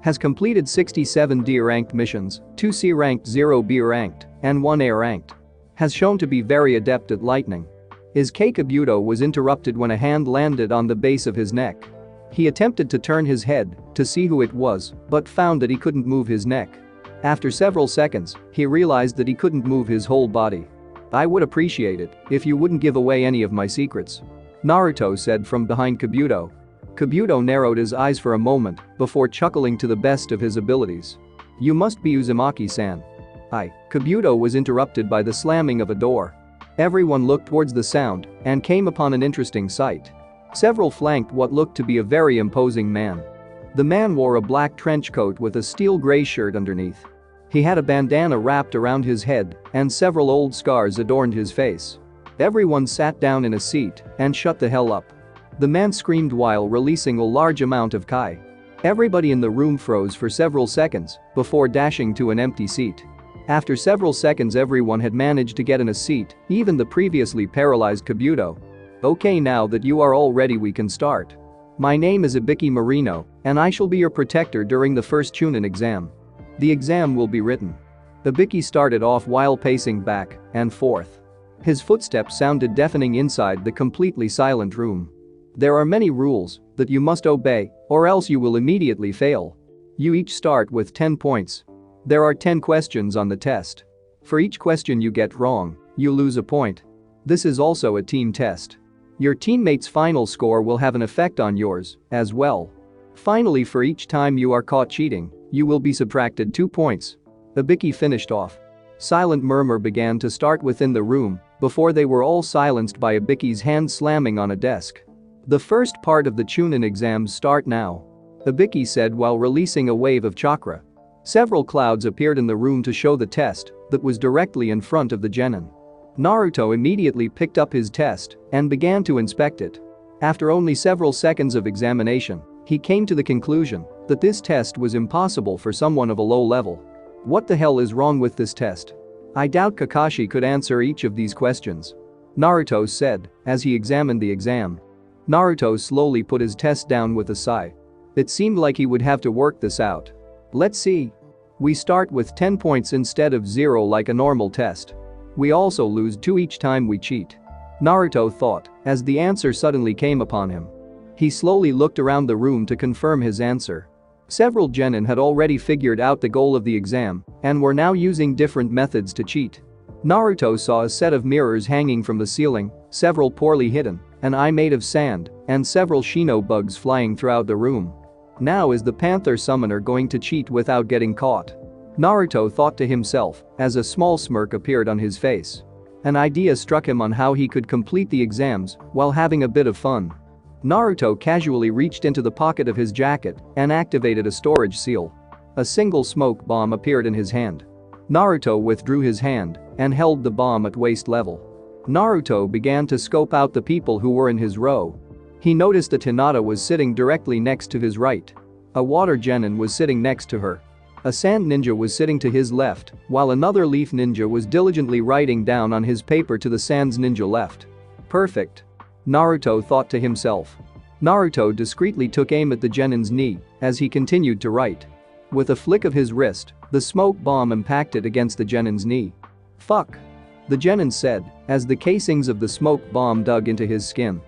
A: Has completed 67 D ranked missions, 2 C ranked, 0 B ranked, and 1 A ranked. Has shown to be very adept at lightning. His Kabuto was interrupted when a hand landed on the base of his neck. He attempted to turn his head to see who it was, but found that he couldn't move his neck. After several seconds, he realized that he couldn't move his whole body. I would appreciate it if you wouldn't give away any of my secrets. Naruto said from behind Kabuto. Kabuto narrowed his eyes for a moment before chuckling to the best of his abilities. You must be Uzumaki-san. Kabuto was interrupted by the slamming of a door. Everyone looked towards the sound and came upon an interesting sight. Several flanked what looked to be a very imposing man. The man wore a black trench coat with a steel gray shirt underneath. He had a bandana wrapped around his head and several old scars adorned his face. Everyone sat down in a seat and shut the hell up. The man screamed while releasing a large amount of kai. Everybody in the room froze for several seconds before dashing to an empty seat. After several seconds everyone had managed to get in a seat, even the previously paralyzed Kabuto. Okay, now that you are all ready we can start. My name is Ibiki Marino, and I shall be your protector during the first Chunin exam. The exam will be written. Ibiki started off while pacing back and forth. His footsteps sounded deafening inside the completely silent room. There are many rules that you must obey, or else you will immediately fail. You each start with 10 points. There are 10 questions on the test. For each question you get wrong, you lose a point. This is also a team test. Your teammate's final score will have an effect on yours as well. Finally, for each time you are caught cheating, you will be subtracted 2 points. Ibiki finished off. Silent murmur began to start within the room before they were all silenced by Ibiki's hand slamming on a desk. The first part of the Chunin exams start now. Ibiki said while releasing a wave of chakra. Several clouds appeared in the room to show the test that was directly in front of the genin. Naruto immediately picked up his test and began to inspect it. After only several seconds of examination, he came to the conclusion that this test was impossible for someone of a low level. What the hell is wrong with this test? I doubt Kakashi could answer each of these questions. Naruto said as he examined the exam. Naruto slowly put his test down with a sigh. It seemed like he would have to work this out. Let's see. We start with 10 points instead of 0 like a normal test. We also lose 2 each time we cheat. Naruto thought as the answer suddenly came upon him. He slowly looked around the room to confirm his answer. Several genin had already figured out the goal of the exam and were now using different methods to cheat. Naruto saw a set of mirrors hanging from the ceiling, several poorly hidden, an eye made of sand, and several Shino bugs flying throughout the room. Now is the Panther Summoner going to cheat without getting caught? Naruto thought to himself as a small smirk appeared on his face. An idea struck him on how he could complete the exams while having a bit of fun. Naruto casually reached into the pocket of his jacket and activated a storage seal. A single smoke bomb appeared in his hand. Naruto withdrew his hand and held the bomb at waist level. Naruto began to scope out the people who were in his row. He noticed that Hinata was sitting directly next to his right. A water genin was sitting next to her. A sand ninja was sitting to his left, while another leaf ninja was diligently writing down on his paper to the sand's ninja left. Perfect. Naruto thought to himself. Naruto discreetly took aim at the genin's knee as he continued to write. With a flick of his wrist, the smoke bomb impacted against the genin's knee. Fuck. The genin said as the casings of the smoke bomb dug into his skin.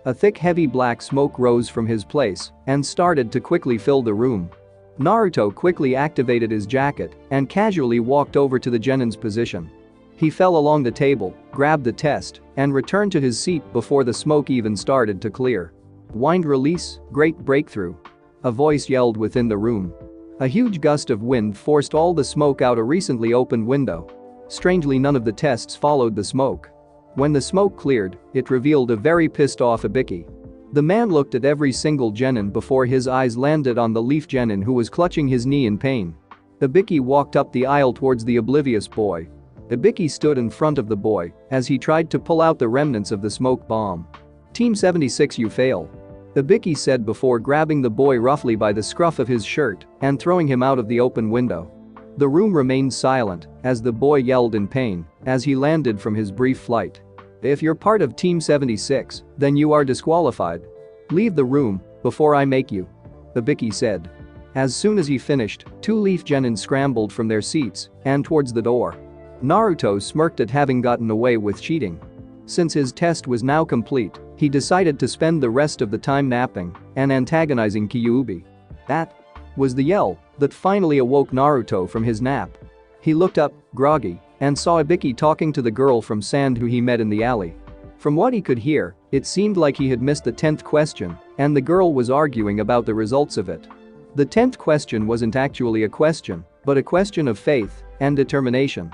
A: A thick heavy black smoke rose from his place and started to quickly fill the room. Naruto quickly activated his jacket and casually walked over to the genin's position. He fell along the table, grabbed the test, and returned to his seat before the smoke even started to clear. Wind release, great breakthrough. A voice yelled within the room. A huge gust of wind forced all the smoke out a recently opened window. Strangely, none of the tests followed the smoke. When the smoke cleared, it revealed a very pissed off Ibiki. The man looked at every single genin before his eyes landed on the leaf genin who was clutching his knee in pain. Ibiki walked up the aisle towards the oblivious boy. Ibiki stood in front of the boy as he tried to pull out the remnants of the smoke bomb. Team 76, you fail. Ibiki said before grabbing the boy roughly by the scruff of his shirt and throwing him out of the open window. The room remained silent as the boy yelled in pain as he landed from his brief flight. If you're part of Team 76, then you are disqualified. Leave the room before I make you, Ibiki said. As soon as he finished, two leaf genin scrambled from their seats and towards the door. Naruto smirked at having gotten away with cheating. Since his test was now complete, he decided to spend the rest of the time napping and antagonizing Kyuubi. That was the yell that finally awoke Naruto from his nap. He looked up, groggy, and saw Ibiki talking to the girl from Sand who he met in the alley. From what he could hear, it seemed like he had missed the 10th question, and the girl was arguing about the results of it. The 10th question wasn't actually a question, but a question of faith and determination.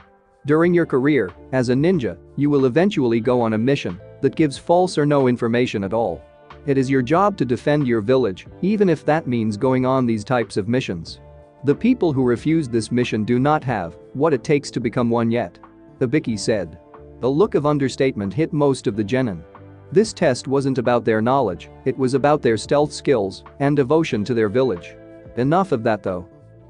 A: During your career as a ninja, you will eventually go on a mission that gives false or no information at all. It is your job to defend your village, even if that means going on these types of missions. The people who refused this mission do not have what it takes to become one yet, Ibiki said. A look of understatement hit most of the genin. This test wasn't about their knowledge, it was about their stealth skills and devotion to their village. Enough of that though.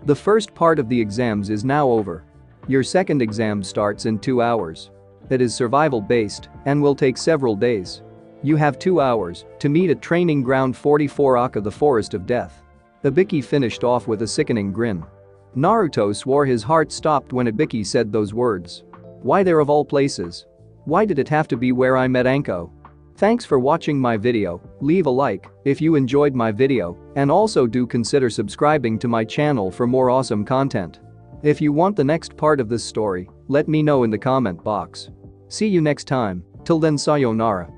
A: The first part of the exams is now over. Your second exam starts in 2 hours. It is survival-based and will take several days. You have 2 hours to meet at Training Ground 44 Aka, the Forest of Death. Ibiki finished off with a sickening grin. Naruto swore his heart stopped when Ibiki said those words. Why there of all places? Why did it have to be where I met Anko? Thanks for watching my video, leave a like if you enjoyed my video, and also do consider subscribing to my channel for more awesome content. If you want the next part of this story, let me know in the comment box. See you next time, till then sayonara.